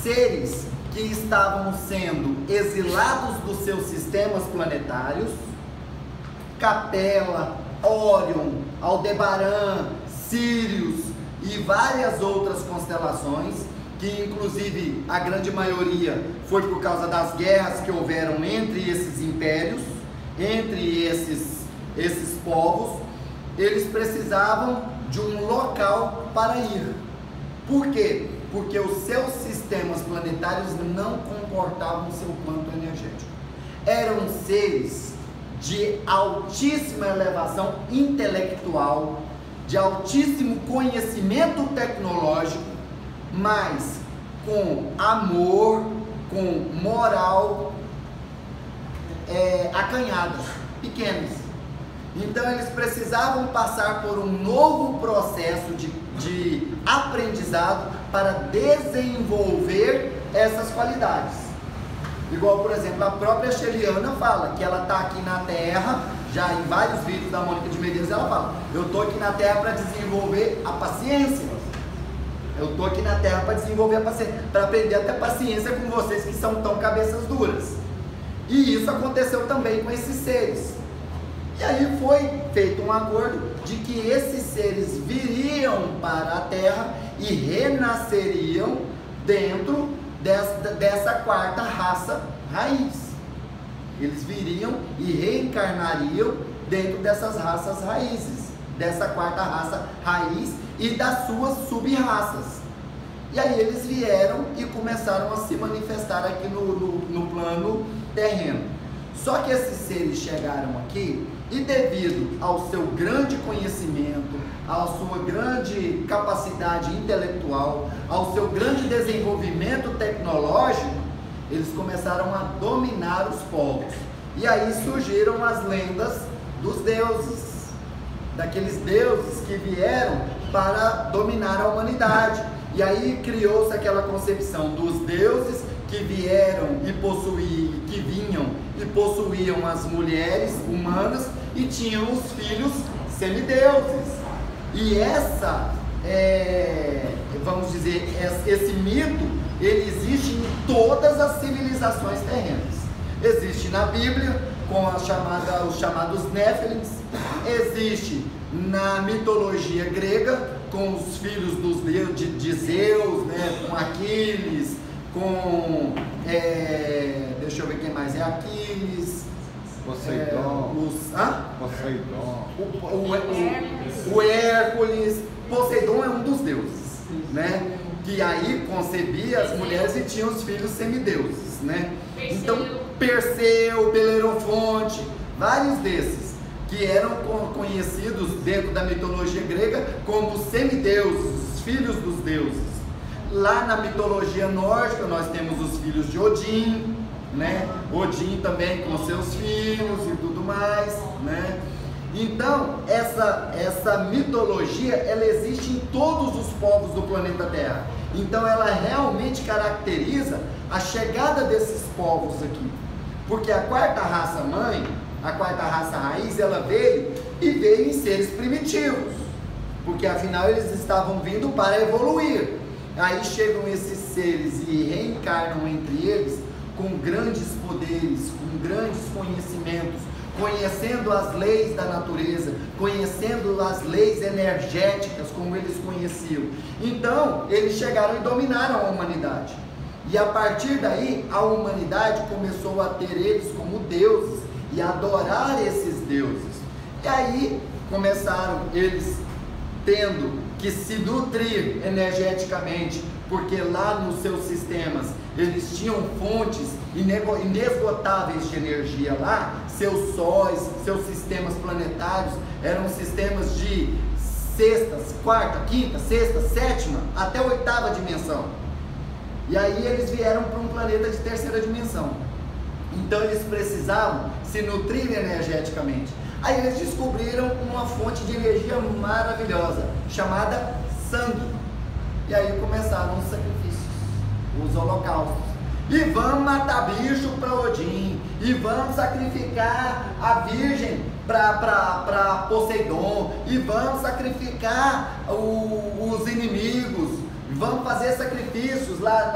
seres que estavam sendo exilados dos seus sistemas planetários, Capela, Órion, Aldebaran, Sírios e várias outras constelações, que inclusive a grande maioria foi por causa das guerras que houveram entre esses impérios, entre esses povos, eles precisavam de um local para ir. Por quê? Porque os seus sistemas planetários não comportavam seu quanto energético. Eram seres de altíssima elevação intelectual, de altíssimo conhecimento tecnológico, mas com amor, com moral acanhados, pequenos. Então eles precisavam passar por um novo processo de aprendizado para desenvolver essas qualidades. Igual, por exemplo, a própria Sheliana fala que ela está aqui na Terra, já em vários vídeos da Mônica de Medeiros ela fala: eu estou aqui na Terra para desenvolver a paciência. Eu estou aqui na Terra para desenvolver a paciência, para aprender até paciência com vocês que são tão cabeças duras. E isso aconteceu também com esses seres. E aí foi feito um acordo de que esses seres viriam para a Terra e renasceriam dentro dessa 4ª raça raiz. Eles viriam e reencarnariam dentro dessas raças raízes, dessa 4ª raça raiz e das suas sub-raças. E aí eles vieram e começaram a se manifestar aqui no plano terreno. Só que esses seres chegaram aqui e, devido ao seu grande conhecimento, à sua grande capacidade intelectual, ao seu grande desenvolvimento tecnológico, eles começaram a dominar os povos. E aí surgiram as lendas dos deuses, daqueles deuses que vieram para dominar a humanidade. E aí criou-se aquela concepção dos deuses que vieram e que vinham e possuíam as mulheres humanas e tinham os filhos semideuses. E vamos dizer, esse mito, ele existe em todas as civilizações terrenas. Existe na Bíblia, com os chamados Néfilins, existe na mitologia grega, com os filhos de Zeus, né, com Aquiles, com, deixa eu ver quem mais, Aquiles, Poseidon, o Hércules. Poseidon é um dos deuses, né, que aí concebia as mulheres e tinha os filhos semideuses, né? Então Perseu, Belerofonte, vários desses que eram conhecidos dentro da mitologia grega como semideuses, os filhos dos deuses. Lá na mitologia nórdica nós temos os filhos de Odin, né? Odin também com seus filhos e tudo mais, né? Então essa mitologia, ela existe em todos os povos do planeta Terra. Então ela realmente caracteriza a chegada desses povos aqui, porque a 4ª raça mãe, a 4ª raça raiz, ela veio em seres primitivos, porque afinal eles estavam vindo para evoluir. Aí chegam esses seres e reencarnam entre eles com grandes poderes, com grandes conhecimentos, conhecendo as leis da natureza, conhecendo as leis energéticas como eles conheciam. Então eles chegaram e dominaram a humanidade. E a partir daí a humanidade começou a ter eles como deuses e a adorar esses deuses. E aí começaram eles tendo que se nutrir energeticamente, porque lá nos seus sistemas eles tinham fontes inesgotáveis de energia lá. Seus sóis, seus sistemas planetários eram sistemas de sextas, quarta, quinta, sexta, sétima, até a oitava dimensão. E aí eles vieram para um planeta de terceira dimensão. Então eles precisavam se nutrir energeticamente. Aí eles descobriram uma fonte de energia maravilhosa, chamada sangue. E aí começaram os sacrifícios, os holocaustos. E vamos matar bicho para Odin, e vamos sacrificar a virgem para Poseidon, e vamos sacrificar os inimigos, vamos fazer sacrifícios lá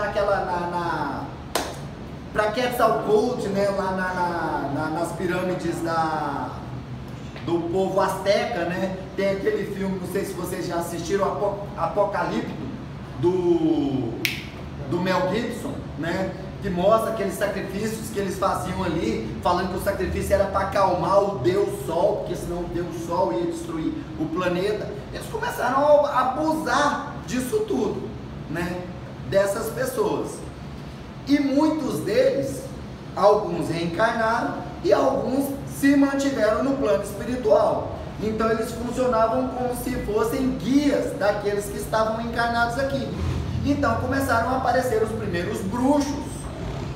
para Quetzalcoatl, né, lá nas pirâmides do povo azteca, né? Tem aquele filme, não sei se vocês já assistiram, Apocalipto, do Mel Gibson, né? Que mostra aqueles sacrifícios que eles faziam ali, falando que o sacrifício era para acalmar o Deus Sol, porque senão o Deus Sol ia destruir o planeta. Eles começaram a abusar disso tudo, né? Dessas pessoas. E muitos deles, alguns reencarnaram e alguns se mantiveram no plano espiritual. Então eles funcionavam como se fossem guias daqueles que estavam encarnados aqui. Então começaram a aparecer os primeiros bruxos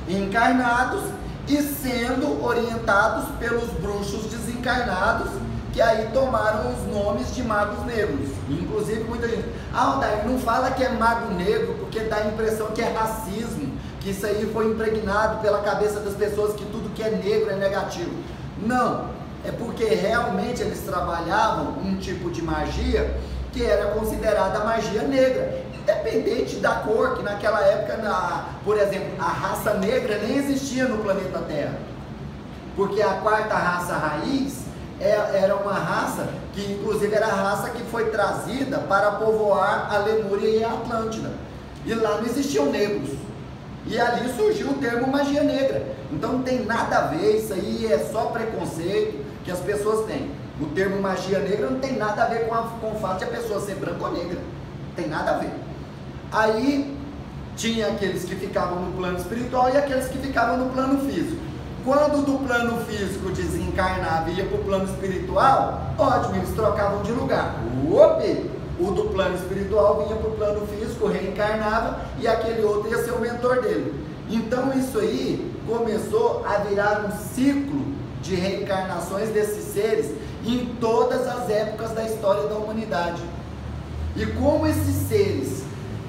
encarnados e sendo orientados pelos bruxos desencarnados, que aí tomaram os nomes de magos negros. Inclusive muita gente, Aldair, não fala que é mago negro porque dá a impressão que é racismo, que isso aí foi impregnado pela cabeça das pessoas, que tudo que é negro é negativo. Não, é porque realmente eles trabalhavam um tipo de magia que era considerada magia negra, independente da cor, que naquela época, por exemplo, a raça negra nem existia no planeta Terra, porque a quarta raça raiz era uma raça que inclusive era a raça que foi trazida para povoar a Lemúria e a Atlântida, e lá não existiam negros, e ali surgiu o termo magia negra. Então não tem nada a ver, isso aí é só preconceito que as pessoas têm. O termo magia negra não tem nada a ver com o fato de a pessoa ser branca ou negra, não tem nada a ver. Aí tinha aqueles que ficavam no plano espiritual e aqueles que ficavam no plano físico. Quando do plano físico desencarnava e ia para o plano espiritual, ótimo, eles trocavam de lugar. O do plano espiritual vinha para o plano físico, reencarnava, e aquele outro ia ser o mentor dele. Então isso aí começou a virar um ciclo de reencarnações desses seres em todas as épocas da história da humanidade. E como esses seres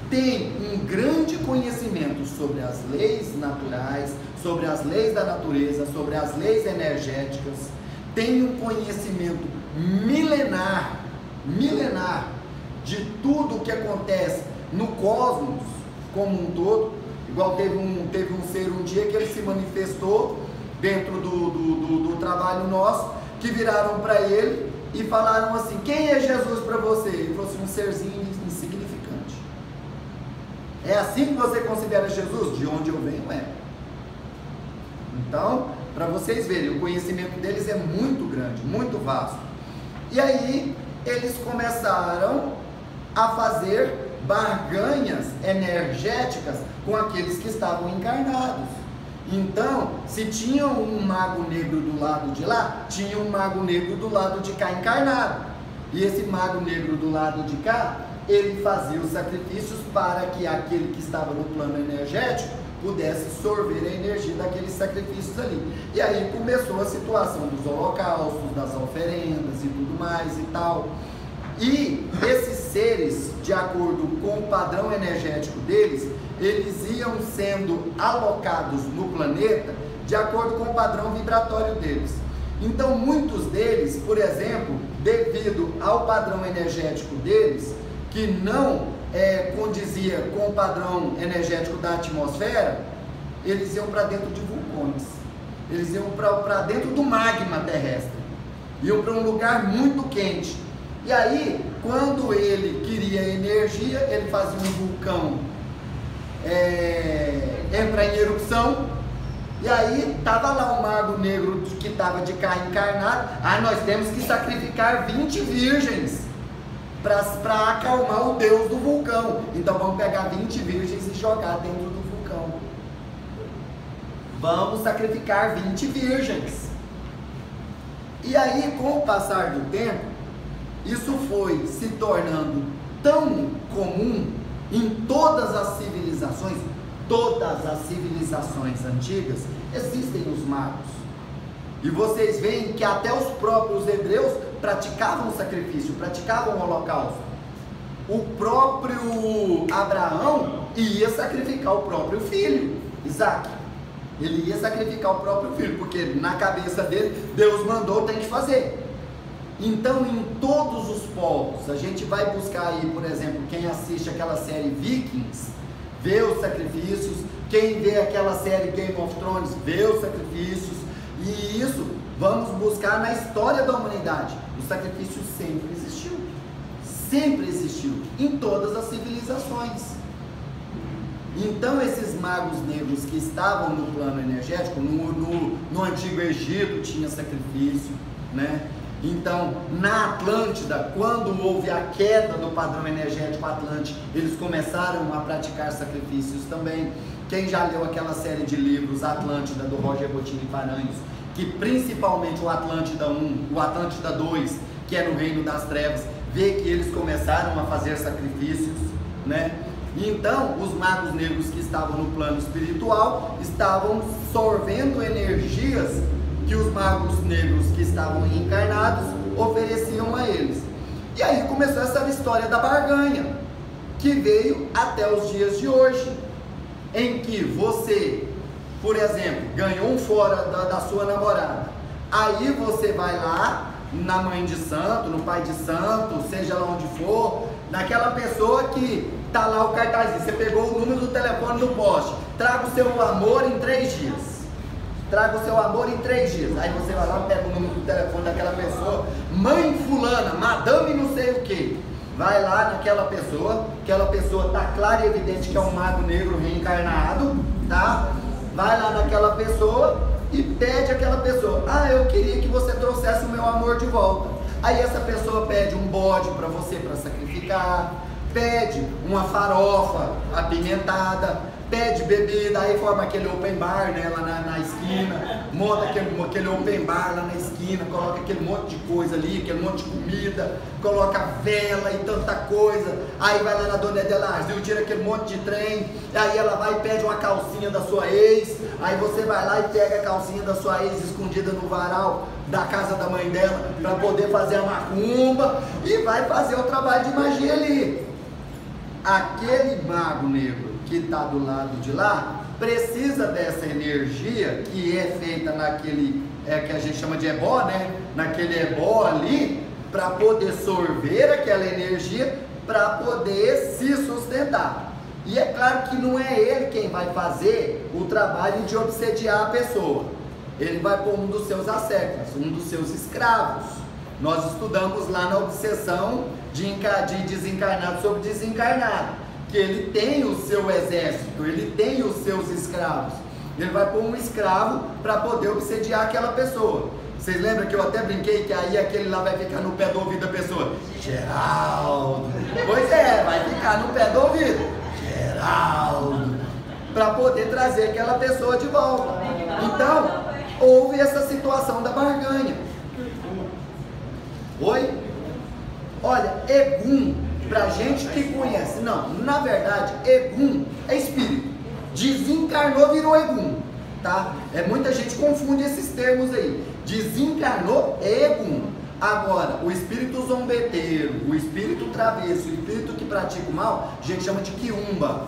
têm um grande conhecimento sobre as leis naturais, sobre as leis da natureza, sobre as leis energéticas, têm um conhecimento milenar de tudo o que acontece no cosmos como um todo. Igual teve um ser um dia que ele se manifestou dentro do trabalho nosso, que viraram para ele e falaram assim: quem é Jesus para você? Ele falou assim: um serzinho insignificante. É assim que você considera Jesus? De onde eu venho é. Então, para vocês verem, o conhecimento deles é muito grande, muito vasto. E aí eles começaram a fazer barganhas energéticas com aqueles que estavam encarnados. Então, se tinha um mago negro do lado de lá, tinha um mago negro do lado de cá encarnado. E esse mago negro do lado de cá, ele fazia os sacrifícios para que aquele que estava no plano energético pudesse sorver a energia daqueles sacrifícios ali. E aí começou a situação dos holocaustos, das oferendas e tudo mais e tal. E esses seres, de acordo com o padrão energético deles, eles iam sendo alocados no planeta de acordo com o padrão vibratório deles. Então muitos deles, por exemplo, devido ao padrão energético deles, que não condizia com o padrão energético da atmosfera, eles iam para dentro de vulcões, eles iam para dentro do magma terrestre, iam para um lugar muito quente. E aí, quando ele queria energia, ele fazia um vulcão entrar em erupção, e aí estava lá o mago negro que estava de cá encarnado. Nós temos que sacrificar 20 virgens para acalmar o deus do vulcão. Então vamos pegar 20 virgens e jogar dentro do vulcão. Vamos sacrificar 20 virgens. E aí, com o passar do tempo, isso foi se tornando tão comum em todas as civilizações antigas, existem os magos. E vocês veem que até os próprios hebreus praticavam sacrifício, praticavam o holocausto. O próprio Abraão ia sacrificar o próprio filho, Isaac. Ele ia sacrificar o próprio filho, porque na cabeça dele, Deus mandou, tem que fazer. Então, em todos os povos, a gente vai buscar aí, por exemplo, quem assiste aquela série Vikings, vê os sacrifícios. Quem vê aquela série Game of Thrones, vê os sacrifícios. E isso, vamos buscar na história da humanidade. O sacrifício sempre existiu, em todas as civilizações. Então esses magos negros que estavam no plano energético, no Antigo Egito tinha sacrifício, né? Então, na Atlântida, quando houve a queda do padrão energético atlântico, eles começaram a praticar sacrifícios também. Quem já leu aquela série de livros Atlântida, do Roger Bottini Paranhos, que principalmente o Atlântida 1, o Atlântida 2, que é no Reino das Trevas, vê que eles começaram a fazer sacrifícios, né? Então, os magos negros que estavam no plano espiritual estavam sorvendo energias que os magos negros que estavam encarnados ofereciam a eles. E aí começou essa história da barganha, que veio até os dias de hoje, em que você, por exemplo, ganhou um fora da sua namorada, aí você vai lá na mãe de santo, no pai de santo, seja lá onde for, naquela pessoa que tá lá o cartazinho, você pegou o número do telefone no poste, traga o seu amor em 3 dias. Traga o seu amor em 3 dias. Aí você vai lá, pega o número do telefone daquela pessoa, mãe fulana, madame não sei o que. Vai lá naquela pessoa, aquela pessoa tá clara e evidente que é um mago negro reencarnado, tá? Vai lá naquela pessoa e pede àquela pessoa: ah, eu queria que você trouxesse o meu amor de volta. Aí essa pessoa pede um bode para você para sacrificar, pede uma farofa apimentada, pede bebida, aí forma aquele open bar, né, lá na esquina, monta aquele open bar lá na esquina, coloca aquele monte de coisa ali, aquele monte de comida, coloca vela e tanta coisa, aí vai lá na Dona Edelarzinho, tira aquele monte de trem, aí ela vai e pede uma calcinha da sua ex, aí você vai lá e pega a calcinha da sua ex escondida no varal da casa da mãe dela, para poder fazer a macumba, e vai fazer o trabalho de magia ali. Aquele mago negro que está do lado de lá, precisa dessa energia que é feita naquele, que a gente chama de ebó, né? Naquele ebó ali, para poder sorver aquela energia, para poder se sustentar. E é claro que não é ele quem vai fazer o trabalho de obsediar a pessoa. Ele vai pôr um dos seus asséculos, um dos seus escravos. Nós estudamos lá na obsessão de desencarnado sobre desencarnado, que ele tem o seu exército, ele tem os seus escravos. Ele vai pôr um escravo para poder obsediar aquela pessoa. Vocês lembram que eu até brinquei que aí aquele lá vai ficar no pé do ouvido da pessoa? Geraldo! Pois é, vai ficar no pé do ouvido. Geraldo! Para poder trazer aquela pessoa de volta. Então, houve essa situação da barganha. Oi? Olha, Egum, pra gente que conhece, não, na verdade, Egum é espírito. Desencarnou, virou Egum, tá? Muita gente confunde esses termos aí. Desencarnou é Egum. Agora, o espírito zombeteiro, o espírito travesso, o espírito que pratica o mal, a gente chama de Quiumba,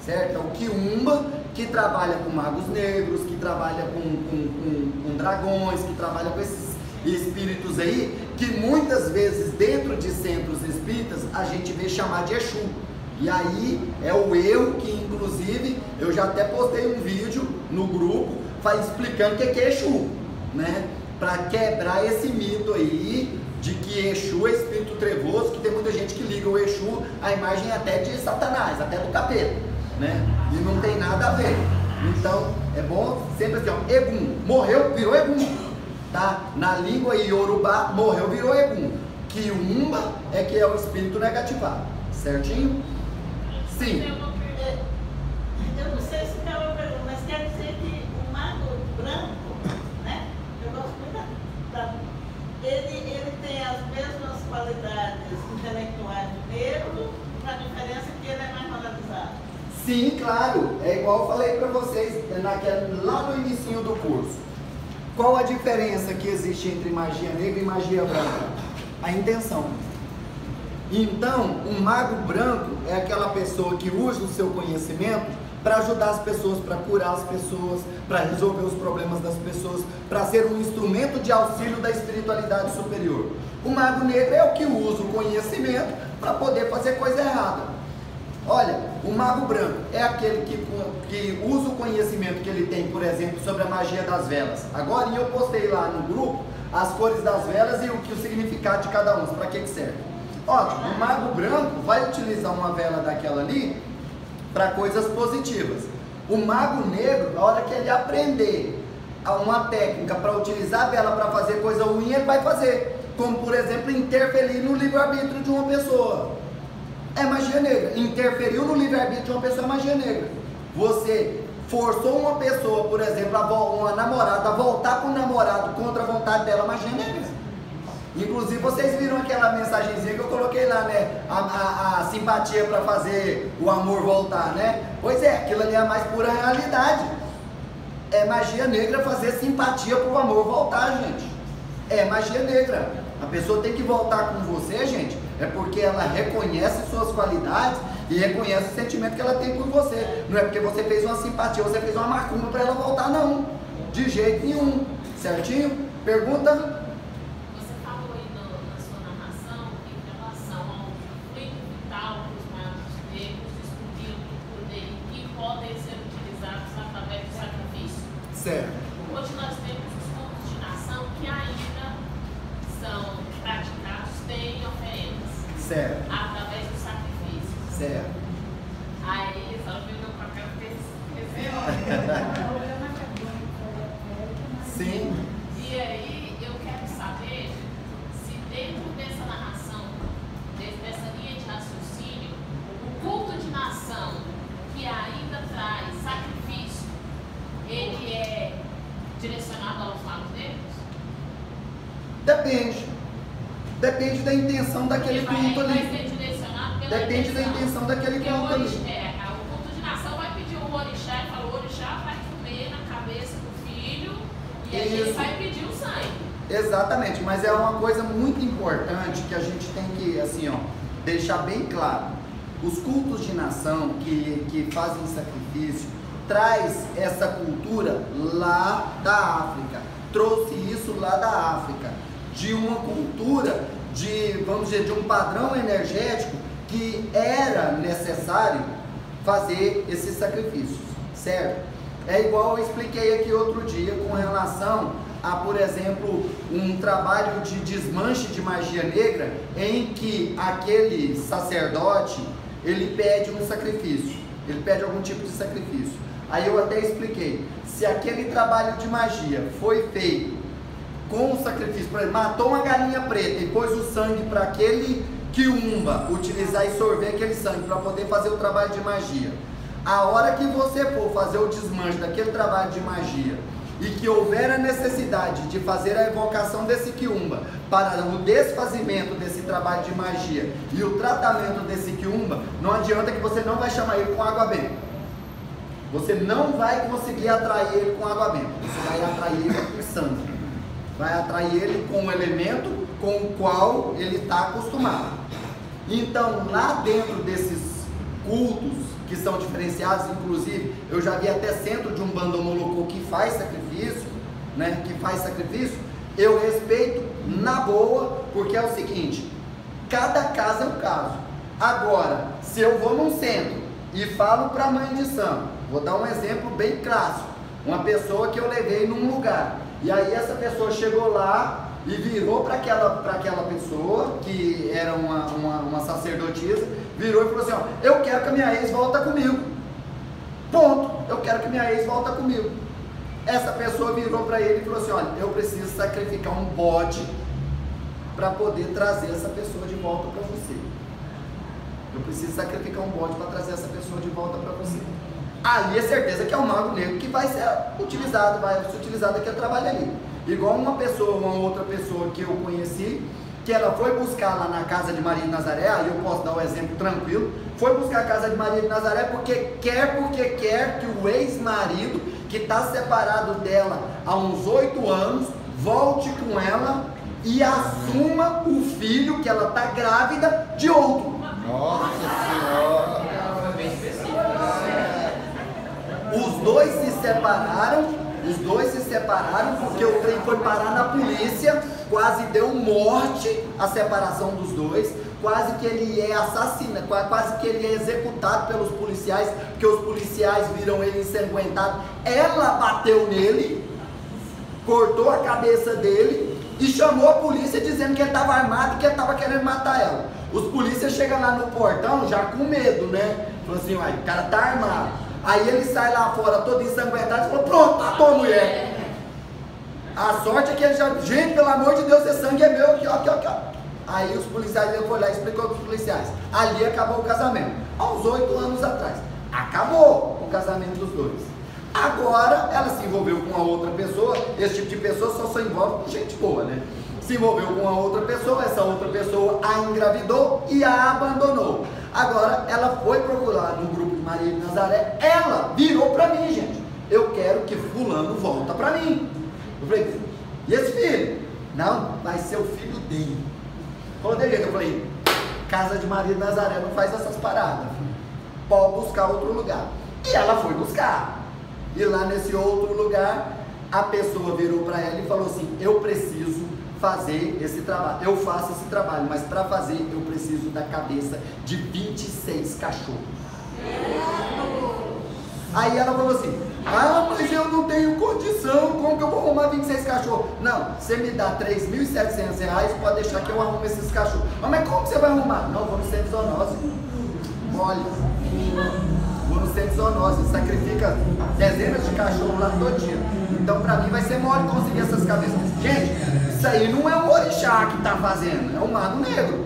certo? É o Quiumba que trabalha com magos negros, que trabalha com dragões, que trabalha com esses espíritos aí, que muitas vezes dentro de centros espíritas a gente vê chamar de Exu. E aí é o erro que, inclusive, eu já até postei um vídeo no grupo explicando o que é Exu, né? Para quebrar esse mito aí de que Exu é espírito trevoso, que tem muita gente que liga o Exu à imagem até de Satanás, até do capeta, né? E não tem nada a ver. Então é bom sempre assim, ó, Egum, morreu, virou Egum. Tá? Na língua Yorubá, morreu, virou Egum. Quiumba é que é o espírito negativado. Certinho? Sim. Eu não sei se é uma pergunta, mas quer dizer que o mago branco, né? Eu gosto muito ele tem as mesmas mago é igual eu falei para vocês lá no inicinho do curso. Qual a diferença que existe entre magia negra e magia branca? A intenção. Então, um mago branco é aquela pessoa que usa o seu conhecimento para ajudar as pessoas, para curar as pessoas, para resolver os problemas das pessoas, para ser um instrumento de auxílio da espiritualidade superior. O mago negro é o que usa o conhecimento para poder fazer coisa errada. Olha, o mago branco é aquele que usa o conhecimento que ele tem, por exemplo, sobre a magia das velas. Agora eu postei lá no grupo as cores das velas e o significado de cada uma, para que serve. Ótimo, o mago branco vai utilizar uma vela daquela ali para coisas positivas. O mago negro, na hora que ele aprender uma técnica para utilizar a vela para fazer coisa ruim, ele vai fazer. Como, por exemplo, interferir no livre-arbítrio de uma pessoa. É magia negra. Interferiu no livre-arbítrio de uma pessoa é magia negra. Você forçou uma pessoa, por exemplo, uma namorada, a voltar com o namorado contra a vontade dela, magia negra. Inclusive, vocês viram aquela mensagenzinha que eu coloquei lá, né? A simpatia para fazer o amor voltar, né? Pois é, aquilo ali é a mais pura realidade. É magia negra fazer simpatia para o amor voltar, gente. É magia negra. A pessoa tem que voltar com você, gente, é porque ela reconhece suas qualidades e reconhece o sentimento que ela tem por você. Não é porque você fez uma simpatia, você fez uma macumba para ela voltar, não. De jeito nenhum. Certinho? Pergunta? Você falou aí na sua narração em relação ao conflito vital que os magos negros descobriram do poder que podem ser utilizados através do sacrifício. Certo. Hoje nós temos os cultos de nação que ainda são praticados, têm oferendas. Certo. Através do sacrifício. Certo. Aí, só viu meu papel Sim. E aí, eu quero saber se dentro dessa narração, dessa linha de raciocínio, o culto de nação que ainda traz sacrifício, ele é direcionado aos magos negros? Depende. Depende da intenção daquele culto ali. Vai ser direcionado pela Depende da intenção daquele culto ali. O culto de nação vai pedir um orixá e fala, o orixá vai comer na cabeça do filho e aí ele vai pedir o sangue. Exatamente, mas é uma coisa muito importante que a gente tem que, assim, ó, deixar bem claro. Os cultos de nação que fazem sacrifício traz essa cultura lá da África. Trouxe isso lá da África, de uma cultura, vamos dizer, de um padrão energético que era necessário fazer esses sacrifícios, certo? É igual eu expliquei aqui outro dia com relação a, por exemplo, um trabalho de desmanche de magia negra em que aquele sacerdote, ele pede um sacrifício, ele pede algum tipo de sacrifício. Aí eu até expliquei, se aquele trabalho de magia foi feito com o sacrifício, por exemplo, matou uma galinha preta e pôs o sangue para aquele quiumba utilizar e sorver aquele sangue para poder fazer o trabalho de magia. A hora que você for fazer o desmanche daquele trabalho de magia e que houver a necessidade de fazer a evocação desse quiumba para o desfazimento desse trabalho de magia e o tratamento desse quiumba, não adianta que você não vai chamar ele com água benta. Você não vai conseguir atrair ele com água benta. Você vai atrair ele com sangue. Vai atrair ele com o elemento com o qual ele está acostumado. Então, lá dentro desses cultos que são diferenciados, inclusive, eu já vi até centro de Umbanda Molocô que faz sacrifício, né? Que faz sacrifício. Eu respeito na boa, porque é o seguinte: cada caso é um caso. Agora, se eu vou num centro e falo para a mãe de santo, vou dar um exemplo bem clássico. Uma pessoa que eu levei num lugar, e aí essa pessoa chegou lá e virou para aquela pessoa, que era uma sacerdotisa, virou e falou assim, ó, eu quero que a minha ex volta comigo. Ponto, eu quero que minha ex volta comigo. Essa pessoa virou para ele e falou assim, olha, eu preciso sacrificar um bode para poder trazer essa pessoa de volta para você. Eu preciso sacrificar um bode para trazer essa pessoa de volta para você. Ali é certeza que é o mago negro que vai ser utilizado, aquele trabalho ali. Igual uma outra pessoa que eu conheci, que ela foi buscar lá na casa de Maria de Nazaré, aí eu posso dar um exemplo tranquilo, foi buscar a casa de Maria de Nazaré porque quer que o ex-marido, que está separado dela há uns 8 anos, volte com ela e assuma o filho que ela está grávida de outro. Nossa Senhora! Os dois se separaram porque o trem foi parar na polícia, quase deu morte a separação dos dois, quase que ele é assassinado, quase que ele é executado pelos policiais, porque os policiais viram ele ensanguentado. Ela bateu nele, cortou a cabeça dele e chamou a polícia dizendo que ele estava armado e que ele estava querendo matar ela. Os policiais chegam lá no portão já com medo, né? Falou assim, uai, o cara tá armado. Aí ele sai lá fora todo ensanguentado e falou, pronto, matou a mulher. A sorte é que ele já, gente, pelo amor de Deus, esse sangue é meu, aqui, ó, aqui, ó, aqui, ó. Aí os policiais, ele foi lá e explicou para os policiais. Ali acabou o casamento. Há uns 8 anos atrás. Acabou o casamento dos dois. Agora ela se envolveu com uma outra pessoa. Esse tipo de pessoa só se envolve com gente boa, né? Se envolveu com uma outra pessoa, essa outra pessoa a engravidou e a abandonou. Agora ela foi procurar no grupo de Maria de Nazaré, ela virou para mim, gente. Eu quero que fulano volta para mim. Eu falei, e esse filho? Não, vai ser o filho dele. Falou de jeito, eu falei, casa de Maria de Nazaré não faz essas paradas. Pode buscar outro lugar. E ela foi buscar. E lá nesse outro lugar, a pessoa virou para ela e falou assim, eu preciso fazer esse trabalho, eu faço esse trabalho, mas para fazer eu preciso da cabeça de 26 cachorros. Aí ela falou assim, ah, mas eu não tenho condição, como que eu vou arrumar 26 cachorros? Não, você me dá R$3.700, pode deixar que eu arrumo esses cachorros. Mas como que você vai arrumar? Não, vou no centro de zoonose. Mole. Vou no centro de zoonose, sacrifica dezenas de cachorros lá todo dia. Então pra mim vai ser mole conseguir essas cabeças. Gente, isso aí não é o orixá que está fazendo, é o mago negro.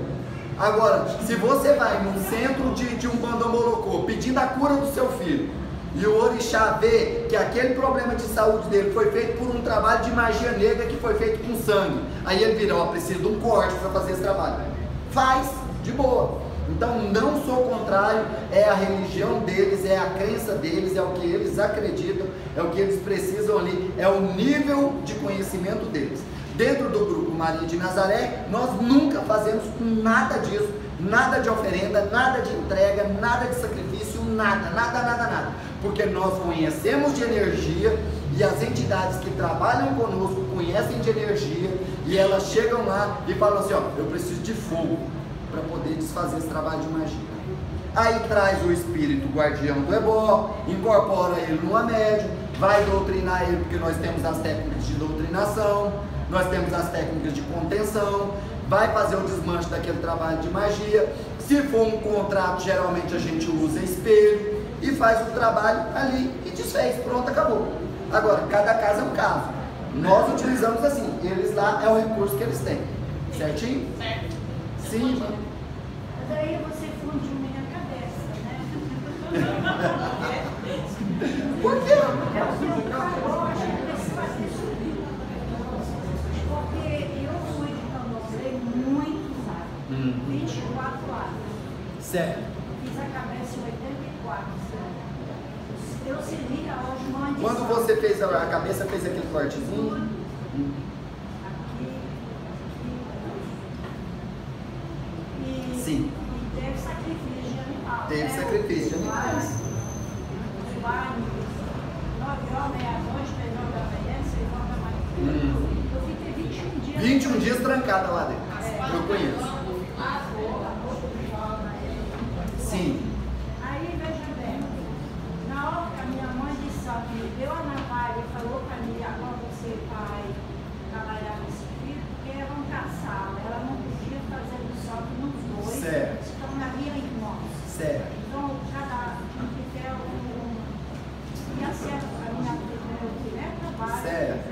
Agora, se você vai num centro de um bandomolocô pedindo a cura do seu filho, e o orixá vê que aquele problema de saúde dele foi feito por um trabalho de magia negra que foi feito com sangue, aí ele vira, ó, precisa de um corte para fazer esse trabalho. Faz, de boa. Então não sou contrário, é a religião deles, é a crença deles, é o que eles acreditam, é o que eles precisam ali, é o nível de conhecimento deles. Dentro do grupo Maria de Nazaré, nós nunca fazemos nada disso, nada de oferenda, nada de entrega, nada de sacrifício, nada, porque nós conhecemos de energia e as entidades que trabalham conosco conhecem de energia e elas chegam lá e falam assim, ó, eu preciso de fogo para poder desfazer esse trabalho de magia. Aí traz o espírito guardião do ebó, incorpora ele numa médium, vai doutrinar ele, porque nós temos as técnicas de doutrinação, nós temos as técnicas de contenção, vai fazer o desmanche daquele trabalho de magia. Se for um contrato, geralmente a gente usa espelho e faz o trabalho ali e desfez, pronto, acabou. Agora, cada caso é um caso. Nós utilizamos assim, eles lá é o recurso que eles têm, certinho? Certo. Sim, mano. Mas aí você fundiu minha cabeça, né? Por quê? Porque eu fui de candomblé muitos anos, 24 anos. Certo. Fiz a cabeça em 84. Eu seria hoje uma maldição. Quando você fez a cabeça, fez aquele cortezinho? Aqui. Sim. E teve sacrifício de animal. Teve sacrifício de animais. Os bares, 9 horas, meia-noite, 3 horas da manhã, 6 horas da manhã. Eu fiquei 21 dias. 21 dias trancada lá dentro. Eu conheço. Sim. Aí, veja bem, na hora que a minha mãe de santo me deu a navalha e falou para mim, agora você vai trabalhar nesse filho, porque vão caçá-la. Ela não podia fazer o salto nos dois. Certo. Então, na minha irmã. Certo. Então, cada um que quer e acerta a minha primeira trabalho. Certo.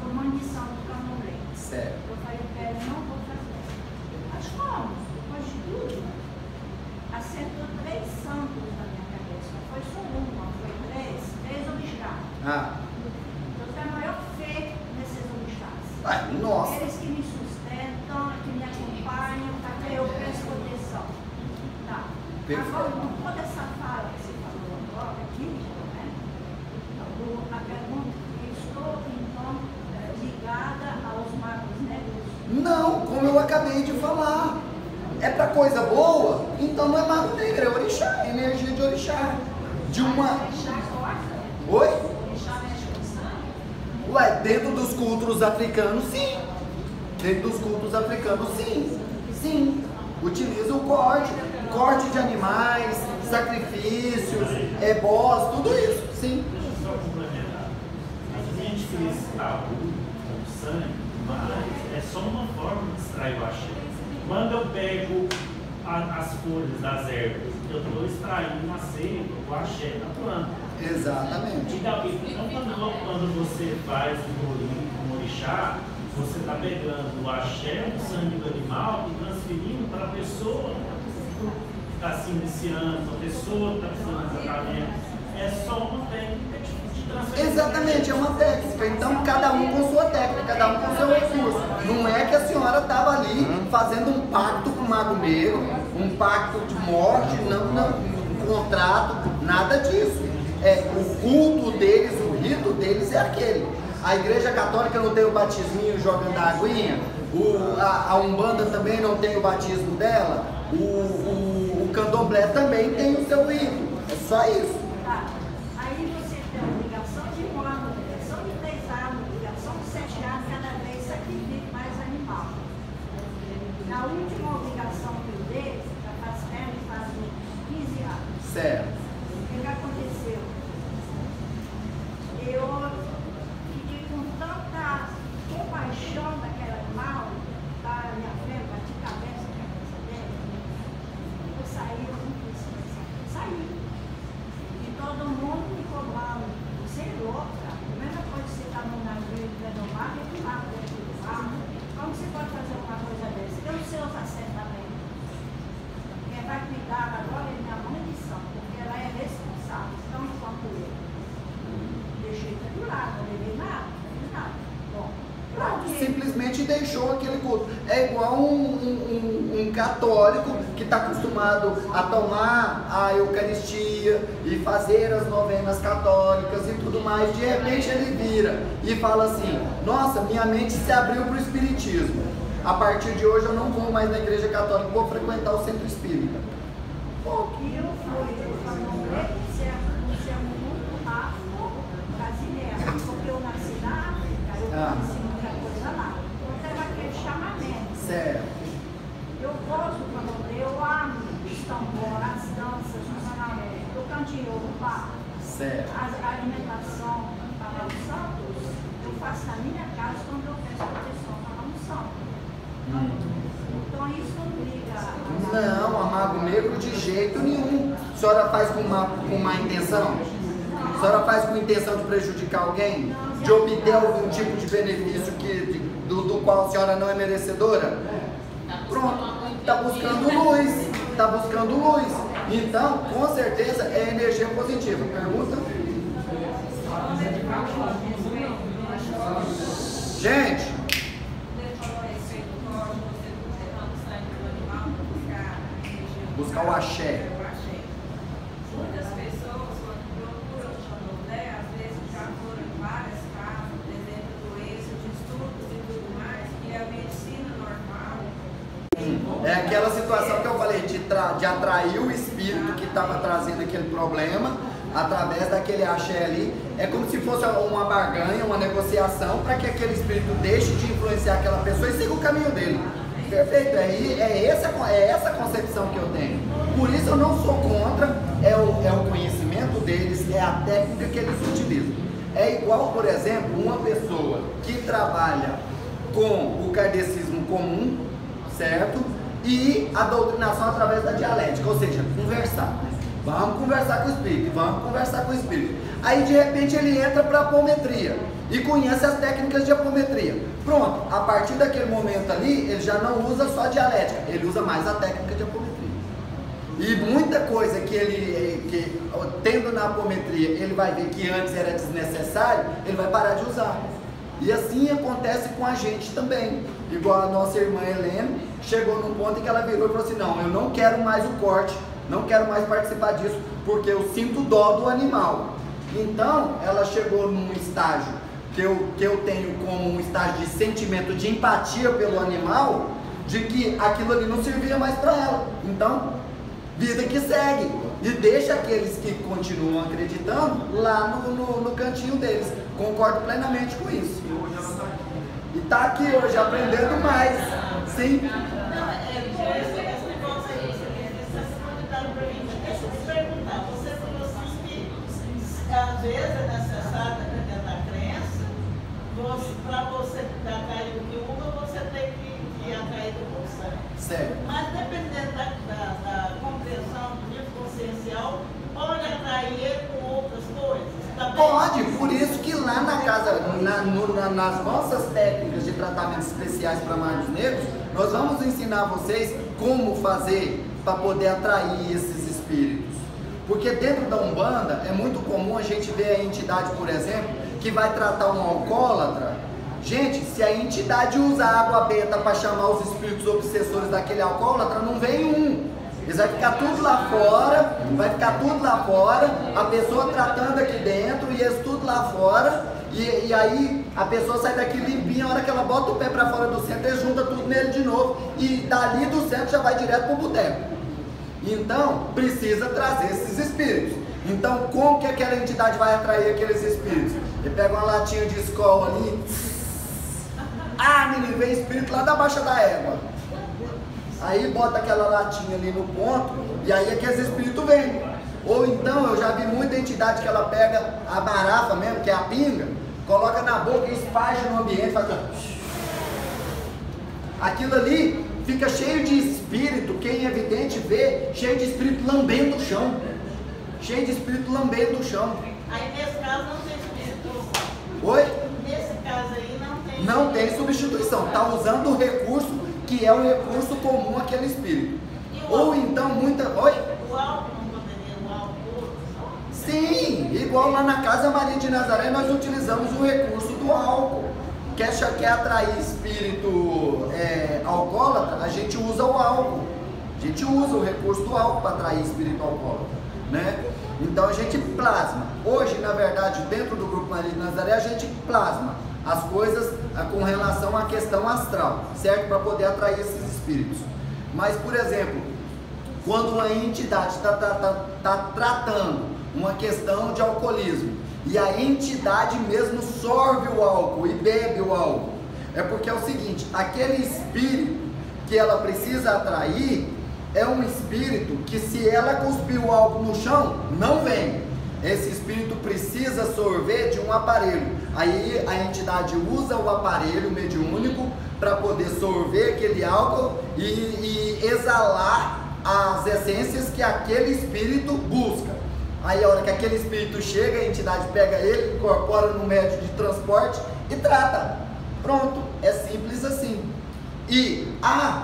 Foi uma missão do candomblé. Certo. Eu falei, pera, não vou fazer. Mas como? Depois de tudo, acertou 3 santos na minha cabeça. Não foi só uma, foi 3 obstáculos. Eu tenho a maior fé nesses obstáculos. Ai, nossa. Eles que me sustentam, que me acabei de falar. É para coisa boa? Então não é mago negro, é orixá, é energia de orixá. De uma... Oi? Ué, dentro dos cultos africanos, sim. Dentro dos cultos africanos, sim. Sim. Utiliza o corte de animais, sacrifícios, ebós, tudo isso, sim. Deixa eu só complementar. A gente fez tabu com sangue, mas é só uma forma de extrair o axé. Quando eu pego as folhas das ervas, eu estou extraindo a seiva, o axé da planta. Exatamente. Então, quando você faz um orixá, você está pegando o axé, o sangue do animal e transferindo para a pessoa que está se iniciando, a pessoa que está precisando de tratamento. É só uma técnica de transferência. Exatamente, é uma técnica. Então, cada um com sua técnica, cada um com seu recurso. Não é que a senhora estava ali fazendo um pacto com o mago negro, um pacto de morte, não, um contrato, nada disso. O culto deles, o rito deles é aquele. A Igreja Católica não tem o batisminho jogando a aguinha, a Umbanda também não tem o batismo dela, o Candomblé também tem o seu rito. É só isso. Tá. Aí você tem a obrigação de 1 ano, obrigação de 3 anos, obrigação de 7 anos, cada vez sacrifica mais animal. Na última obrigação que eu dei, já faz 15 anos. Certo. O que aconteceu? Eu fiquei com tanta compaixão daquele animal, da minha frente, bati cabeça na cabeça dele. Eu saí, eu não quis sair. E todo mundo me cobrando. Você é louca. A mesma coisa que você está num navio dentro do mar, e lá dentro do mar. Como você pode fazer uma coisa dessa? Eu sei os acertamentos. Quem vai cuidar agora é minha mãe de santo, porque ela é responsável, tanto quanto eu. Deixei de lado, não levei nada, não fiz nada. Bom, simplesmente deixou aquele culto. É igual um católico que está acostumado a tomar a Eucaristia e fazer as novenas católicas e tudo mais. De repente ele vira e fala assim: nossa, minha mente se abriu para o espiritismo. A partir de hoje eu não vou mais na igreja católica, vou frequentar o centro espírita. Pô, que eu fui, eu falei, você é muito afro brasileiro, porque eu nasci na África, eu conheci muita coisa lá. Então teve aquele chamamento. Certo. Eu gosto do candomblé, eu amo os tambores, as danças, o cantinho, o bar. Certo. A alimentação para os santos, eu faço na minha casa quando eu peço proteção para os santos. Então isso não briga. Não, Mago Negro de jeito nenhum. A senhora faz com má intenção? A senhora faz com intenção de prejudicar alguém? De obter algum tipo de benefício do qual a senhora não é merecedora? Pronto, está buscando luz. Está buscando luz. Então, com certeza, é energia positiva. Pergunta? Gente, buscar o axé. Muitas pessoas, quando procuram o candomblé, às vezes já foram em várias casas, por exemplo, doença, de estudos e tudo mais, que a medicina normal. É aquela situação que eu falei de atrair o espírito que estava trazendo aquele problema através daquele axé ali. É como se fosse uma barganha, uma negociação para que aquele espírito deixe de influenciar aquela pessoa e siga o caminho dele. Perfeito, é essa concepção que eu tenho. Por isso eu não sou contra, é o conhecimento deles, é a técnica que eles utilizam. É igual, por exemplo, uma pessoa que trabalha com o kardecismo comum, certo? E a doutrinação através da dialética, ou seja, conversar. Vamos conversar com o espírito, vamos conversar com o espírito. Aí de repente ele entra para a apometria e conhece as técnicas de apometria. Pronto, a partir daquele momento ali, ele já não usa só a dialética, ele usa mais a técnica de apometria. E muita coisa que tendo na apometria, ele vai ver que antes era desnecessário, ele vai parar de usar. E assim acontece com a gente também. Igual a nossa irmã Helena, chegou num ponto em que ela virou e falou assim: não, eu não quero mais o corte, não quero mais participar disso, porque eu sinto dó do animal. Então, ela chegou num estágio que eu tenho como um estágio de sentimento de empatia pelo animal, de que aquilo ali não servia mais para ela. Então, vida que segue. E deixa aqueles que continuam acreditando lá no cantinho deles. Concordo plenamente com isso. E tá aqui hoje aprendendo mais. Sim. Esse negócio aí, você perguntaram para mim, deixa eu te perguntar, você falou assim que às vezes é necessário, dependendo da crença, para você atrair o que uma, você tem que atrair do pulsante. Certo. Mas dependendo da compreensão do nível consciencial, pode atrair ele com outras coisas? Também? Pode, por isso que lá na casa, nas nossas técnicas de tratamentos especiais para magos negros, nós vamos ensinar vocês como fazer para poder atrair esses espíritos. Porque dentro da Umbanda é muito comum a gente ver a entidade, por exemplo, que vai tratar um alcoólatra. Gente, se a entidade usa água benta para chamar os espíritos obsessores daquele alcoólatra, não vem um. Eles vai ficar tudo lá fora, a pessoa tratando aqui dentro e eles tudo lá fora, e aí a pessoa sai daqui limpinha, a hora que ela bota o pé para fora do centro, eles juntam tudo nele de novo, e dali do centro já vai direto para o boteco. Então, precisa trazer esses espíritos. Então, como que aquela entidade vai atrair aqueles espíritos? Ele pega uma latinha de escola ali, menino, vem espírito lá da Baixa da Égua. Aí bota aquela latinha ali no ponto, e aí aqueles espíritos vêm. Ou então, eu já vi muita entidade que ela pega a barafa mesmo, que é a pinga, coloca na boca e esparge no ambiente, faz assim. Aquilo ali fica cheio de espírito, quem é vidente vê, cheio de espírito lambendo o chão. Cheio de espírito lambendo o chão. Aí nesse caso não tem substituição. Oi? Nesse caso aí não tem. Não tem substituição, está usando o recurso que é o recurso comum àquele espírito. Ou então muita. Oi? O álcool não poderia, o álcool. Sim, igual lá na Casa Maria de Nazaré nós utilizamos o recurso do álcool. Quer atrair espírito alcoólatra, a gente usa o álcool. A gente usa o recurso do álcool para atrair espírito alcoólatra, né? Então a gente plasma. Hoje, na verdade, dentro do Grupo Maria de Nazaré, a gente plasma as coisas com relação à questão astral, certo? Para poder atrair esses espíritos. Mas, por exemplo, quando uma entidade está tratando uma questão de alcoolismo e a entidade mesmo sorve o álcool e bebe o álcool, é porque é o seguinte, aquele espírito que ela precisa atrair é um espírito que, se ela cuspir o álcool no chão, não vem. Esse espírito precisa sorver de um aparelho. Aí a entidade usa o aparelho mediúnico para poder sorver aquele álcool e exalar as essências que aquele espírito busca. Aí a hora que aquele espírito chega, a entidade pega ele, incorpora no médio de transporte e trata. Pronto, é simples assim. E,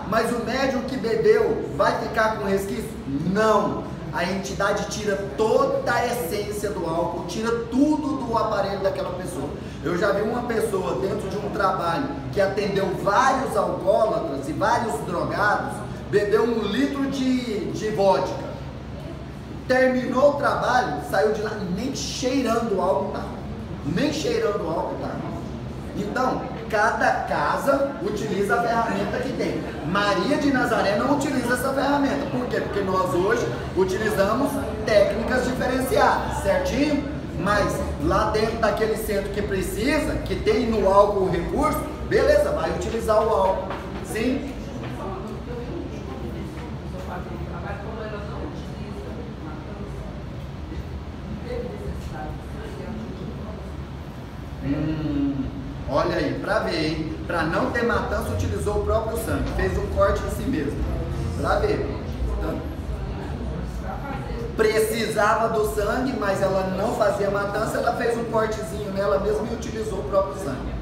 mas o médium que bebeu vai ficar com resquício? Não. A entidade tira toda a essência do álcool, tira tudo do aparelho daquela pessoa. Eu já vi uma pessoa dentro de um trabalho que atendeu vários alcoólatras e vários drogados, bebeu 1 litro de vodka. Terminou o trabalho, saiu de lá nem cheirando o álcool, tá? Nem cheirando o álcool, tá? Então, cada casa utiliza a ferramenta que tem. Maria de Nazaré não utiliza essa ferramenta. Por quê? Porque nós hoje utilizamos técnicas diferenciadas, certinho? Mas lá dentro daquele centro que precisa, que tem no álcool o recurso, beleza, vai utilizar o álcool. Sim? Olha aí, pra ver, hein? Pra não ter matança, utilizou o próprio sangue. Fez um corte em si mesmo. Pra ver. Então, precisava do sangue, mas ela não fazia matança. Ela fez um cortezinho nela mesma e utilizou o próprio sangue.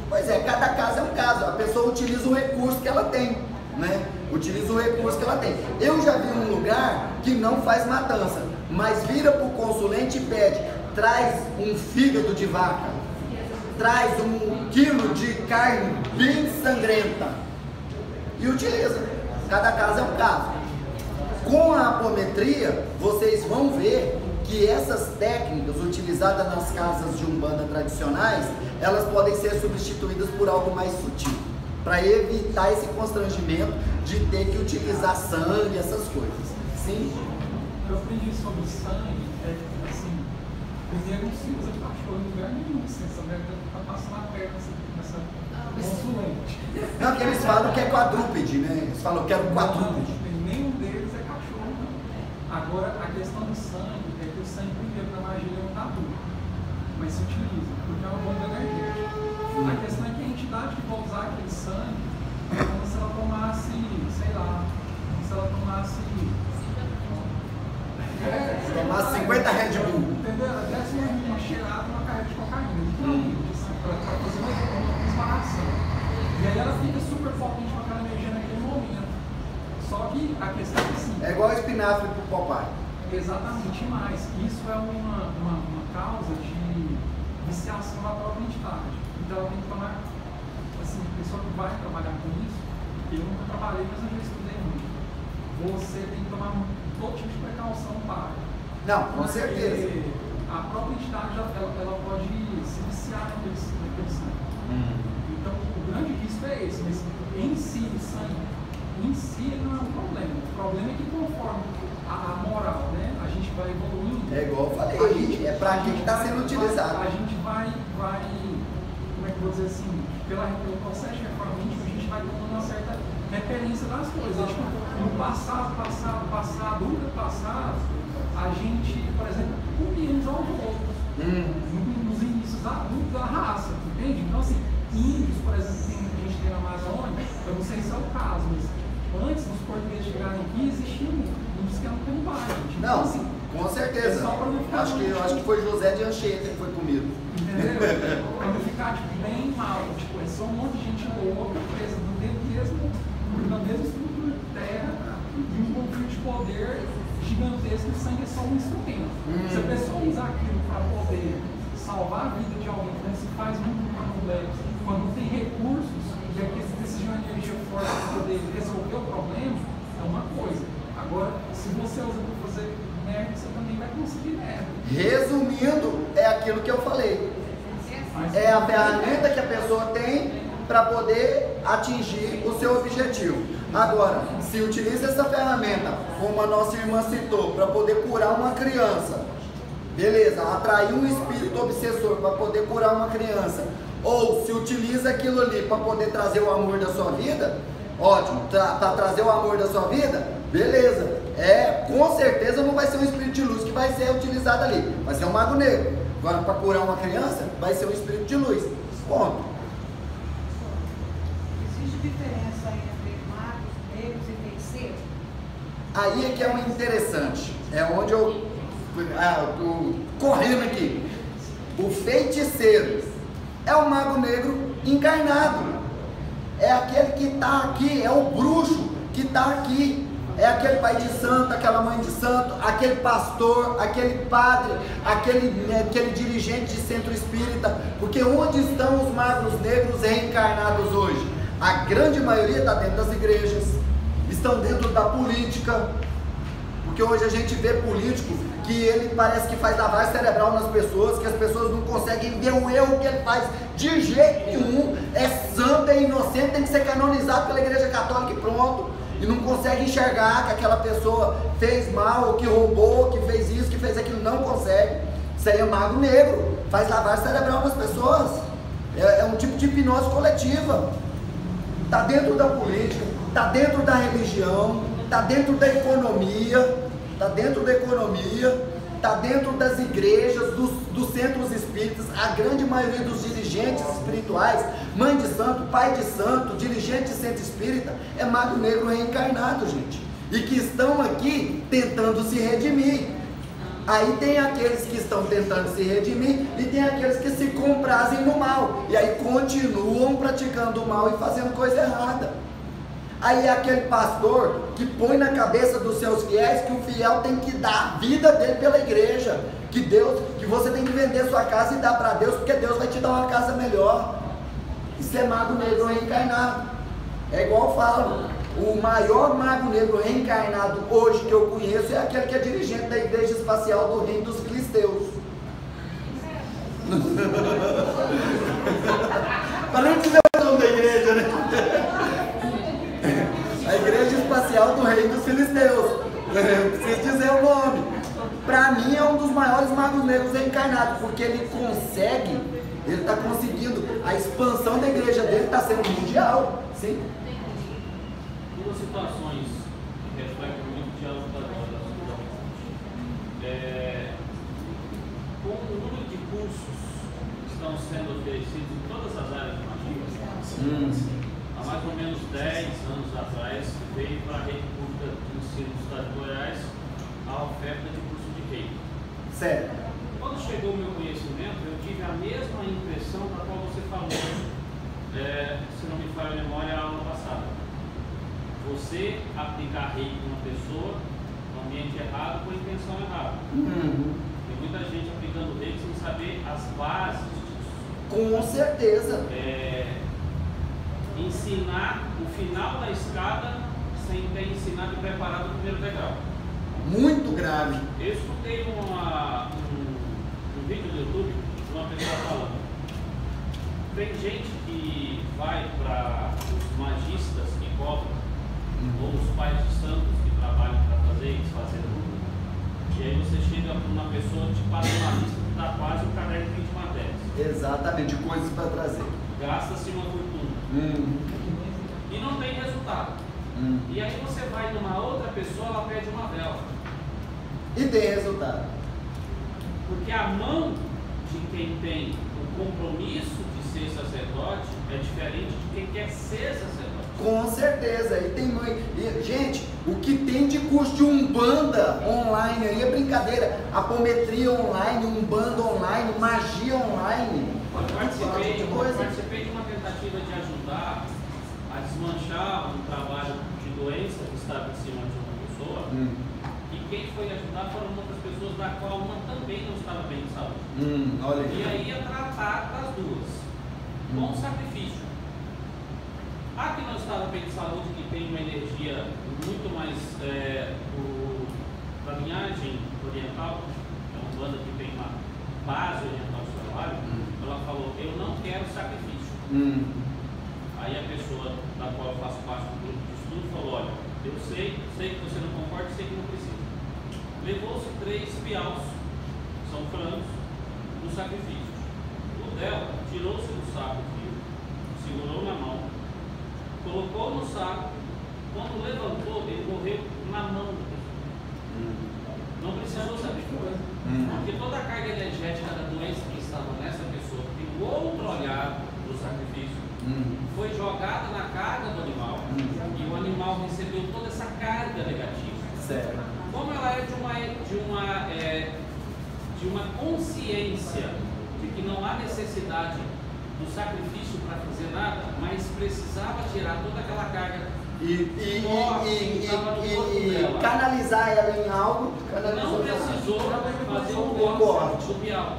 Pois é, cada caso é um caso. A pessoa utiliza o recurso que ela tem, né? Utiliza o recurso que ela tem. Eu já vi um lugar que não faz matança, mas vira pro consulente e pede: traz um fígado de vaca, traz 1 quilo de carne bem sangrenta, e utiliza. Cada caso é um caso. Com a apometria, vocês vão ver que essas técnicas utilizadas nas casas de Umbanda tradicionais, elas podem ser substituídas por algo mais sutil. para evitar esse constrangimento de ter que utilizar sangue, essas coisas. Sim? Eu aprendi sobre sangue, assim, primeiro não se usa cachorro em lugar nenhum, assim, essa merda tá passando a perna nessa consulente. Não, que eles falam que é quadrúpede, né? Eles falam que é um quadrúpede. Nenhum deles é cachorro, não. Agora, a questão do sangue é que o sangue, primeiro, na magia é um tabu, mas se utiliza, porque é uma bomba energética. A questão é que a entidade que vai usar aquele sangue é como se ela tomasse, sei lá, como se ela tomasse 50 Red Bull. Entendeu? Ela desce uma cheirada, uma carga de cocaína, literalmente, assim, para fazer uma esbarração. E aí ela fica super potente com aquela energia naquele momento. Só que a questão é assim. É igual espinafre pro papai. Exatamente, mais. Isso é uma causa de viciação na própria entidade. Então ela tem que tomar, assim, a pessoa que vai trabalhar com isso, eu nunca trabalhei, mas eu já estudei muito. Você tem que tomar todo tipo de precaução para. Não, com certeza. A própria entidade ela pode se viciar naquele sangue. Então o grande risco é esse, mas em si o sangue, em si ele não é um problema. O problema é que conforme a moral, né, a gente vai evoluindo. É igual eu falei, é para que está sendo utilizado. A gente vai, como é que eu vou dizer assim, pelo processo de reformamento, a gente vai tomando uma certa repelência das coisas. Tipo, no passado, a gente, por exemplo, comia uns aos outros. Nos inícios da raça, entende? Então, assim, índios, por exemplo, que a gente tem na Amazônia, eu não sei se é o caso, mas antes dos portugueses chegarem aqui, existiam índios que eram canibais. Não, então, assim, com certeza. Eu acho que foi José de Anchieta que foi comido. Entendeu? Pra não ficar tipo, bem mal. Tipo, é só um monte de gente louca, presa na mesma estrutura de terra e um conflito de poder gigantesco. O sangue é só um instrumento. Se a pessoa usar aquilo para poder salvar a vida de alguém, como se faz muito no candomblé, quando não tem recursos e aqui precisa de uma energia forte para poder resolver o problema, é uma coisa. Agora, se você usa para fazer merda, você também vai conseguir merda. Resumindo, é aquilo que eu falei. É a ferramenta que a pessoa tem para poder atingir o seu objetivo. Agora, se utiliza essa ferramenta, como a nossa irmã citou, para poder curar uma criança, beleza, atrair um espírito obsessor para poder curar uma criança, ou se utiliza aquilo ali para poder trazer o amor da sua vida, ótimo, para trazer o amor da sua vida, beleza, com certeza não vai ser um espírito de luz que vai ser utilizado ali, vai ser um mago negro. Agora, para curar uma criança, vai ser um espírito de luz. Ponto. Existe diferença entre magos, negros e feiticeiros? Aí é que é o interessante. É onde eu tô correndo aqui. O feiticeiro é o mago negro encarnado. É aquele que está aqui, é o bruxo que está aqui. É aquele pai de santo, aquela mãe de santo, aquele pastor, aquele padre, aquele dirigente de centro espírita. Porque onde estão os magos negros reencarnados hoje? A grande maioria está dentro das igrejas, estão dentro da política. Porque hoje a gente vê político que ele parece que faz lavagem cerebral nas pessoas, que as pessoas não conseguem ver o erro que ele faz de jeito nenhum. É santo, é inocente, tem que ser canonizado pela igreja católica e pronto. E não consegue enxergar que aquela pessoa fez mal, ou que roubou, que fez isso, que fez aquilo, não consegue. Isso aí é mago negro, faz lavagem cerebral nas pessoas. É um tipo de hipnose coletiva. Está dentro da política, está dentro da religião, está dentro da economia, está dentro das igrejas, dos centros espíritas. A grande maioria dos dirigentes espirituais, mãe de santo, pai de santo, dirigente de centro espírita, é mago negro reencarnado, gente. E que estão aqui tentando se redimir. Aí tem aqueles que estão tentando se redimir e tem aqueles que se comprazem no mal. E aí continuam praticando o mal e fazendo coisa errada. Aí é aquele pastor que põe na cabeça dos seus fiéis que o fiel tem que dar a vida dele pela igreja, que você tem que vender sua casa e dar para Deus, porque Deus vai te dar uma casa melhor. Isso é mago negro reencarnado. É igual eu falo, o maior mago negro reencarnado hoje que eu conheço é aquele que é dirigente da igreja espacial do reino dos filisteus. Para não dizer o nome da igreja, né? reencarnados, porque ele está conseguindo, a expansão da igreja dele está sendo mundial. Sim? Duas situações que refletem muito o diálogo da com o número de cursos que estão sendo oferecidos em todas as áreas de magia, há mais ou menos 10 anos atrás, veio para a rede pública de ensino do Estado de Goiás a oferta de curso de reiki. Certo. Quando chegou o meu conhecimento, eu tive a mesma impressão da qual você falou, se não me falha a memória, a aula passada. Você aplicar reiki em uma pessoa no ambiente errado com a intenção errada. Tem muita gente aplicando reiki sem saber as bases disso. Com certeza. Ensinar o final da escada sem ter ensinado e preparado o primeiro degrau. Muito grave. Eu escutei um vídeo do YouTube de uma pessoa falando. Tem gente que vai para os magistas que cobram, ou os pais de santos que trabalham para fazer e desfazer tudo. E aí você chega para uma pessoa que te passa uma lista que dá quase um caderno de 20 matérias. Exatamente, coisas para trazer. Gasta-se uma fortuna. E não tem resultado. E aí você vai numa outra pessoa, ela pede uma vela. E tem resultado. Porque a mão de quem tem o compromisso de ser sacerdote é diferente de quem quer ser sacerdote. Com certeza. E tem gente, o que tem de curso de Umbanda online aí é brincadeira. Apometria online, Umbanda online, magia online. Eu participei de uma tentativa de ajudar a desmanchar um trabalho de doença que estava em cima de uma pessoa. E quem foi ajudar foram outras pessoas, da qual uma também não estava bem de saúde. Olha aí. E aí ia tratar das duas, com sacrifício. A que não estava bem de saúde, que tem uma energia muito mais da linhagem oriental, é uma banda que tem uma base oriental do trabalho, ela falou, eu não quero sacrifício. Aí a pessoa da qual eu faço parte do grupo de estudo falou, olha, eu sei que você não concorda, sei que não precisa. Levou-se 3 piaus, são francos, no sacrifício. O dela tirou-se do saco, segurou na mão, colocou no saco, quando levantou, ele morreu na mão da pessoa. Não precisou sacrifício. Porque toda a carga energética da doença que estava nessa pessoa, que tem o outro olhar do sacrifício, foi jogada na carga do animal, e o animal recebeu toda essa carga negativa. Certo. Como ela é de uma consciência de que não há necessidade do sacrifício para fazer nada, mas precisava tirar toda aquela carga e canalizar ela em algo, não precisou fazer um corte do piau.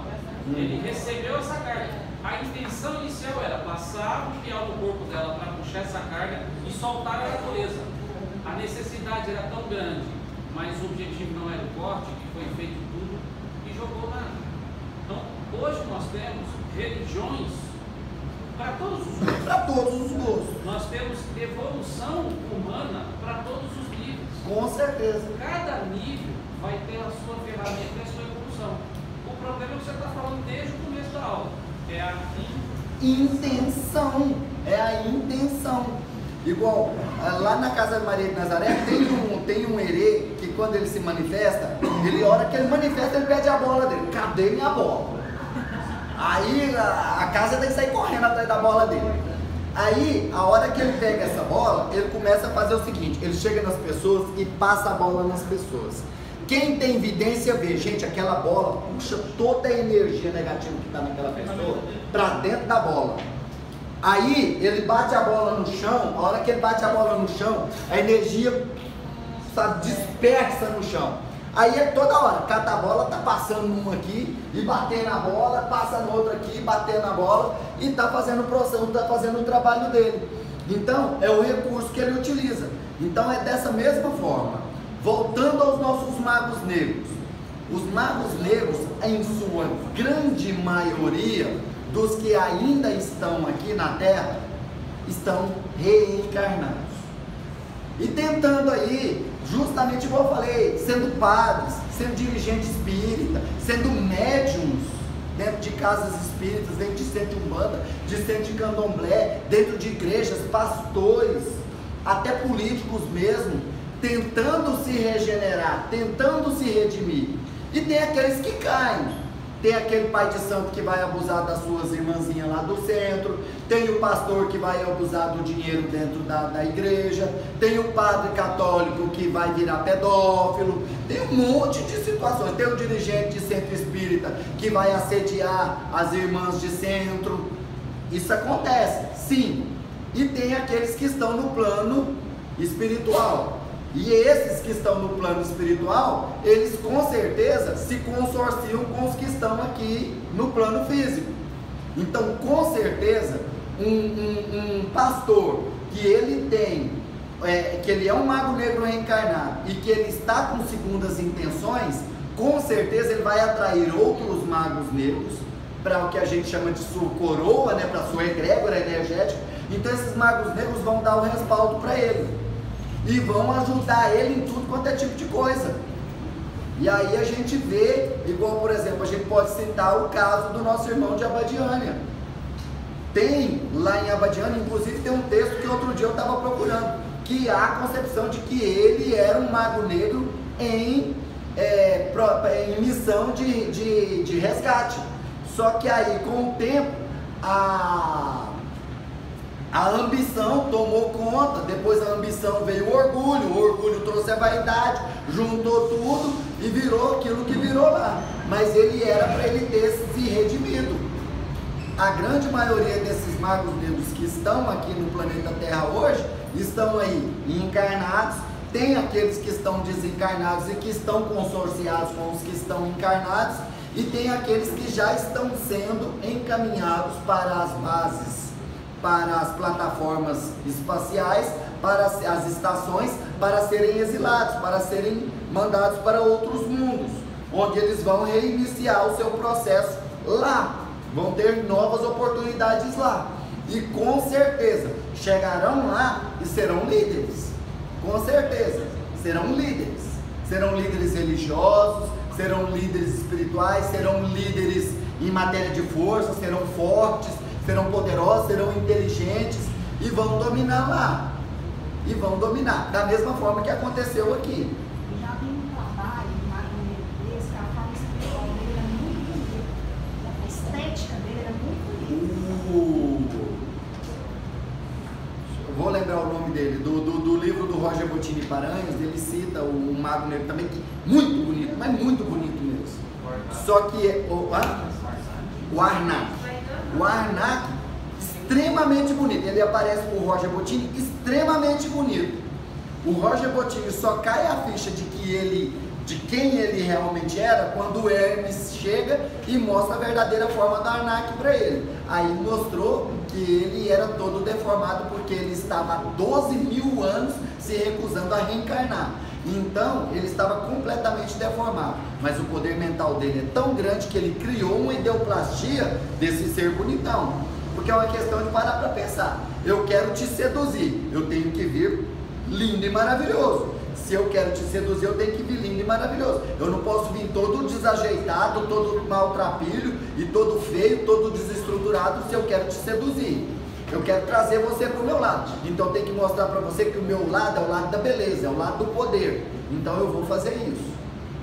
Ele recebeu essa carga. A intenção inicial era passar o piau no corpo dela para puxar essa carga e soltar a natureza. A necessidade era tão grande, mas o objetivo não era o corte, que foi feito tudo e jogou nada. Então, hoje nós temos religiões para todos os gostos. Para todos os gostos. Nós temos evolução humana para todos os níveis. Com certeza. Cada nível vai ter a sua ferramenta e a sua evolução. O problema é que você está falando desde o começo da aula. É a intenção. É a intenção. Igual, lá na casa de Maria de Nazaré tem um herê que quando ele se manifesta, a hora que ele manifesta, ele pede a bola dele. Cadê minha bola? Aí a casa tem que sair correndo atrás da bola dele. Aí, a hora que ele pega essa bola, ele começa a fazer o seguinte, ele chega nas pessoas e passa a bola nas pessoas. Quem tem evidência vê, gente, aquela bola puxa toda a energia negativa que está naquela pessoa para dentro da bola. Aí ele bate a bola no chão, a hora que ele bate a bola no chão, a energia dispersa no chão. Aí ele toda hora, cada bola tá passando uma aqui e batendo na bola, passa no outra aqui, batendo na bola e tá fazendo o processo, tá fazendo o trabalho dele. Então é o recurso que ele utiliza. Então é dessa mesma forma. Voltando aos nossos magos negros. Os magos negros, em sua grande maioria, dos que ainda estão aqui na Terra, estão reencarnados. E tentando aí, justamente como eu falei, sendo padres, sendo dirigente espírita, sendo médiums dentro de casas espíritas, dentro de centro de umbanda, de centro de candomblé, dentro de igrejas, pastores, até políticos mesmo, tentando se regenerar, tentando se redimir. E tem aqueles que caem. Tem aquele pai de santo que vai abusar das suas irmãzinhas lá do centro, tem o pastor que vai abusar do dinheiro dentro da igreja, tem o padre católico que vai virar pedófilo, tem um monte de situações, tem o dirigente de centro espírita que vai assediar as irmãs de centro. Isso acontece, sim, e tem aqueles que estão no plano espiritual. E esses que estão no plano espiritual, eles com certeza se consorciam com os que estão aqui no plano físico. Então, com certeza, um pastor que ele tem, que ele é um mago negro reencarnado e que ele está com segundas intenções, com certeza ele vai atrair outros magos negros para o que a gente chama de sua coroa, né, para sua egrégora energética. Então, esses magos negros vão dar o respaldo para ele. E vão ajudar ele em tudo quanto é tipo de coisa. E aí a gente vê, igual por exemplo, a gente pode citar o caso do nosso irmão de Abadiânia. Tem lá em Abadiânia, inclusive tem um texto que outro dia eu estava procurando, que há a concepção de que ele era um mago negro em missão de resgate. Só que aí com o tempo a ambição tomou conta, depois a ambição veio o orgulho trouxe a vaidade, juntou tudo e virou aquilo que virou lá. Mas ele era para ele ter se redimido. A grande maioria desses magos negros que estão aqui no planeta Terra hoje, estão aí encarnados, tem aqueles que estão desencarnados e que estão consorciados com os que estão encarnados, e tem aqueles que já estão sendo encaminhados para as bases, para as plataformas espaciais, para as estações, para serem exilados, para serem mandados para outros mundos, onde eles vão reiniciar o seu processo lá, vão ter novas oportunidades lá, e com certeza chegarão lá e serão líderes, com certeza, serão líderes religiosos, serão líderes espirituais, serão líderes em matéria de força, serão fortes, serão poderosos, serão inteligentes e vão dominar lá. E vão dominar, da mesma forma que aconteceu aqui. Já vi um trabalho, um mago negro desse, que a forma espiritual dele era muito bonita. A estética dele era muito bonita. Eu vou lembrar o nome dele, do livro do Roger Bottini Paranhos, ele cita o mago negro também, que muito bonito, mas muito bonito mesmo. Só que o Arnak. O Arnak, extremamente bonito. Ele aparece com o Roger Bottini, extremamente bonito. O Roger Bottini só cai a ficha de quem ele realmente era quando o Hermes chega e mostra a verdadeira forma do Arnak para ele. Aí mostrou que ele era todo deformado porque ele estava há 12 mil anos se recusando a reencarnar. Então ele estava completamente deformado, mas o poder mental dele é tão grande que ele criou uma ideoplastia desse ser bonitão. Porque é uma questão de parar para pensar. Eu quero te seduzir, eu tenho que vir lindo e maravilhoso. Se eu quero te seduzir, eu tenho que vir lindo e maravilhoso. Eu não posso vir todo desajeitado, todo maltrapilho e todo feio, todo desestruturado se eu quero te seduzir. Eu quero trazer você para o meu lado. Então eu tenho que mostrar para você que o meu lado é o lado da beleza, é o lado do poder. Então eu vou fazer isso.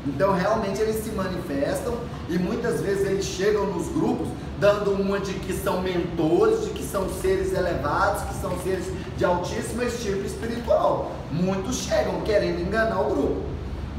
Então realmente eles se manifestam e muitas vezes eles chegam nos grupos dando uma de que são mentores, de que são seres elevados, que são seres de altíssimo estirpe espiritual. Muitos chegam querendo enganar o grupo.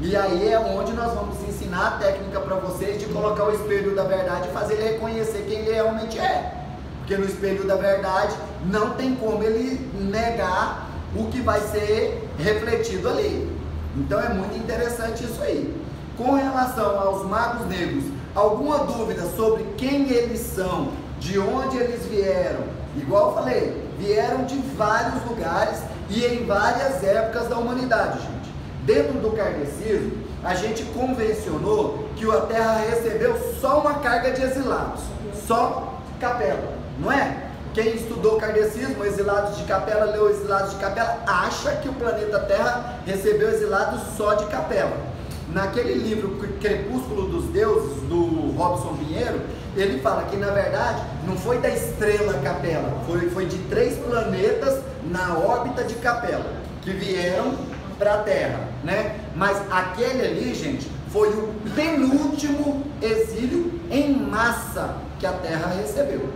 E aí é onde nós vamos ensinar a técnica para vocês de colocar o espelho da verdade e fazer ele reconhecer quem ele realmente é. Porque no espelho da verdade não tem como ele negar o que vai ser refletido ali. Então é muito interessante isso aí. Com relação aos magos negros, alguma dúvida sobre quem eles são, de onde eles vieram? Igual eu falei, vieram de vários lugares e em várias épocas da humanidade, gente. Dentro do kardecismo, a gente convencionou que a Terra recebeu só uma carga de exilados, só Capela. Não é? Quem estudou kardecismo, exilados de Capela, leu exilados de Capela, acha que o planeta Terra recebeu exilados só de Capela. naquele livro Crepúsculo dos Deuses, do Robson Pinheiro, ele fala que na verdade não foi da estrela Capella, foi de 3 planetas na órbita de Capella, que vieram para a Terra, né? Mas aquele ali, gente, foi o penúltimo exílio em massa que a Terra recebeu.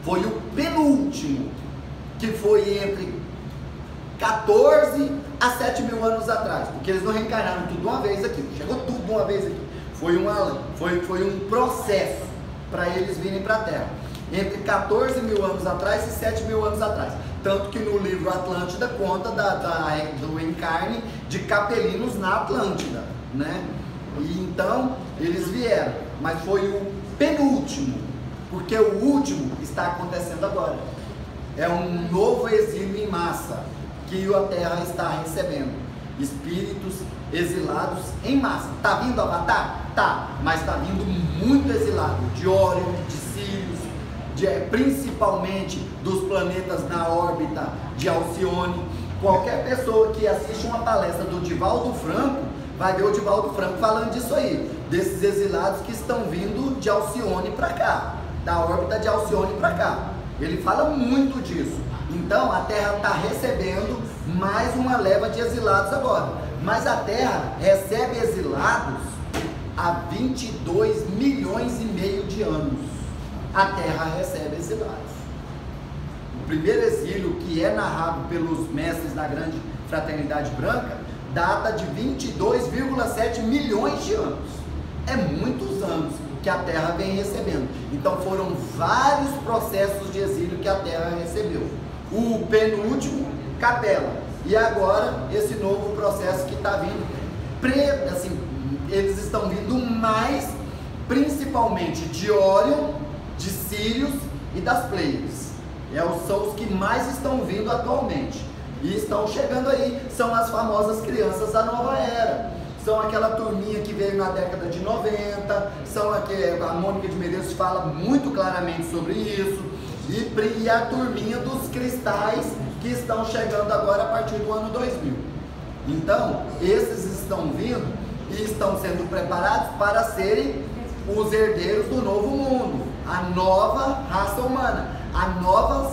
Foi o penúltimo, que foi entre 14 a 7 mil anos atrás, porque eles não reencarnaram tudo de uma vez aqui, chegou tudo de uma vez aqui. Foi um processo para eles virem para a Terra, entre 14 mil anos atrás e 7 mil anos atrás. Tanto que no livro Atlântida conta do encarne de capelinos na Atlântida, né? E então eles vieram, mas foi o penúltimo, porque o último está acontecendo agora. É um novo exílio em massa que a Terra está recebendo. Espíritos exilados em massa. Tá vindo Avatar? Tá, mas tá vindo muito exilado, de Órion, de Sirius, principalmente dos planetas na órbita de Alcione. Qualquer pessoa que assiste uma palestra do Divaldo Franco vai ver o Divaldo Franco falando disso aí, desses exilados que estão vindo de Alcione para cá, da órbita de Alcione para cá. Ele fala muito disso. Então a Terra está recebendo mais uma leva de exilados agora. Mas a Terra recebe exilados há 22 milhões e meio de anos. A Terra recebe exilados. O primeiro exílio, que é narrado pelos mestres da Grande Fraternidade Branca, data de 22,7 milhões de anos. É muitos anos que a Terra vem recebendo. Então foram vários processos de exílio que a Terra recebeu. O penúltimo, Capella. E agora esse novo processo que está vindo, eles estão vindo mais principalmente de Órion, de Sirius e das Pleiades. São os que mais estão vindo atualmente. E estão chegando aí, são as famosas crianças da nova era. São aquela turminha que veio na década de 90, a Mônica de Medeiros fala muito claramente sobre isso, e a turminha dos cristais que estão chegando agora a partir do ano 2000. Então, esses estão vindo e estão sendo preparados para serem os herdeiros do novo mundo, a nova raça humana, a nova,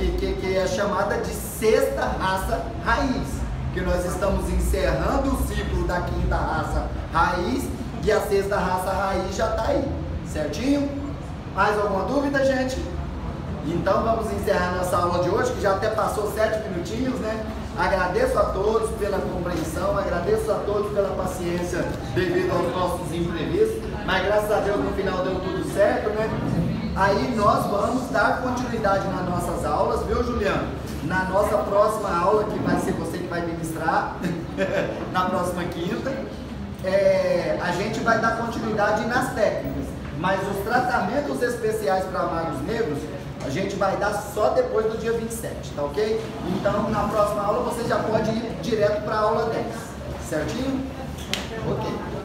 que é chamada de sexta raça raiz. Que nós estamos encerrando o ciclo da quinta raça raiz e a sexta raça raiz já está aí, certinho? Mais alguma dúvida, gente? Então vamos encerrar nossa aula de hoje, que já até passou 7 minutinhos, né? Agradeço a todos pela compreensão, agradeço a todos pela paciência devido aos nossos imprevistos, mas graças a Deus no final deu tudo certo, né? Aí nós vamos dar continuidade nas nossas aulas, viu, Juliano? Na nossa próxima aula, que vai ser você que vai ministrar, na próxima quinta, a gente vai dar continuidade nas técnicas, mas os tratamentos especiais para magos negros, a gente vai dar só depois do dia 27, tá ok? Então, na próxima aula, você já pode ir direto para a aula 10, certinho? Ok.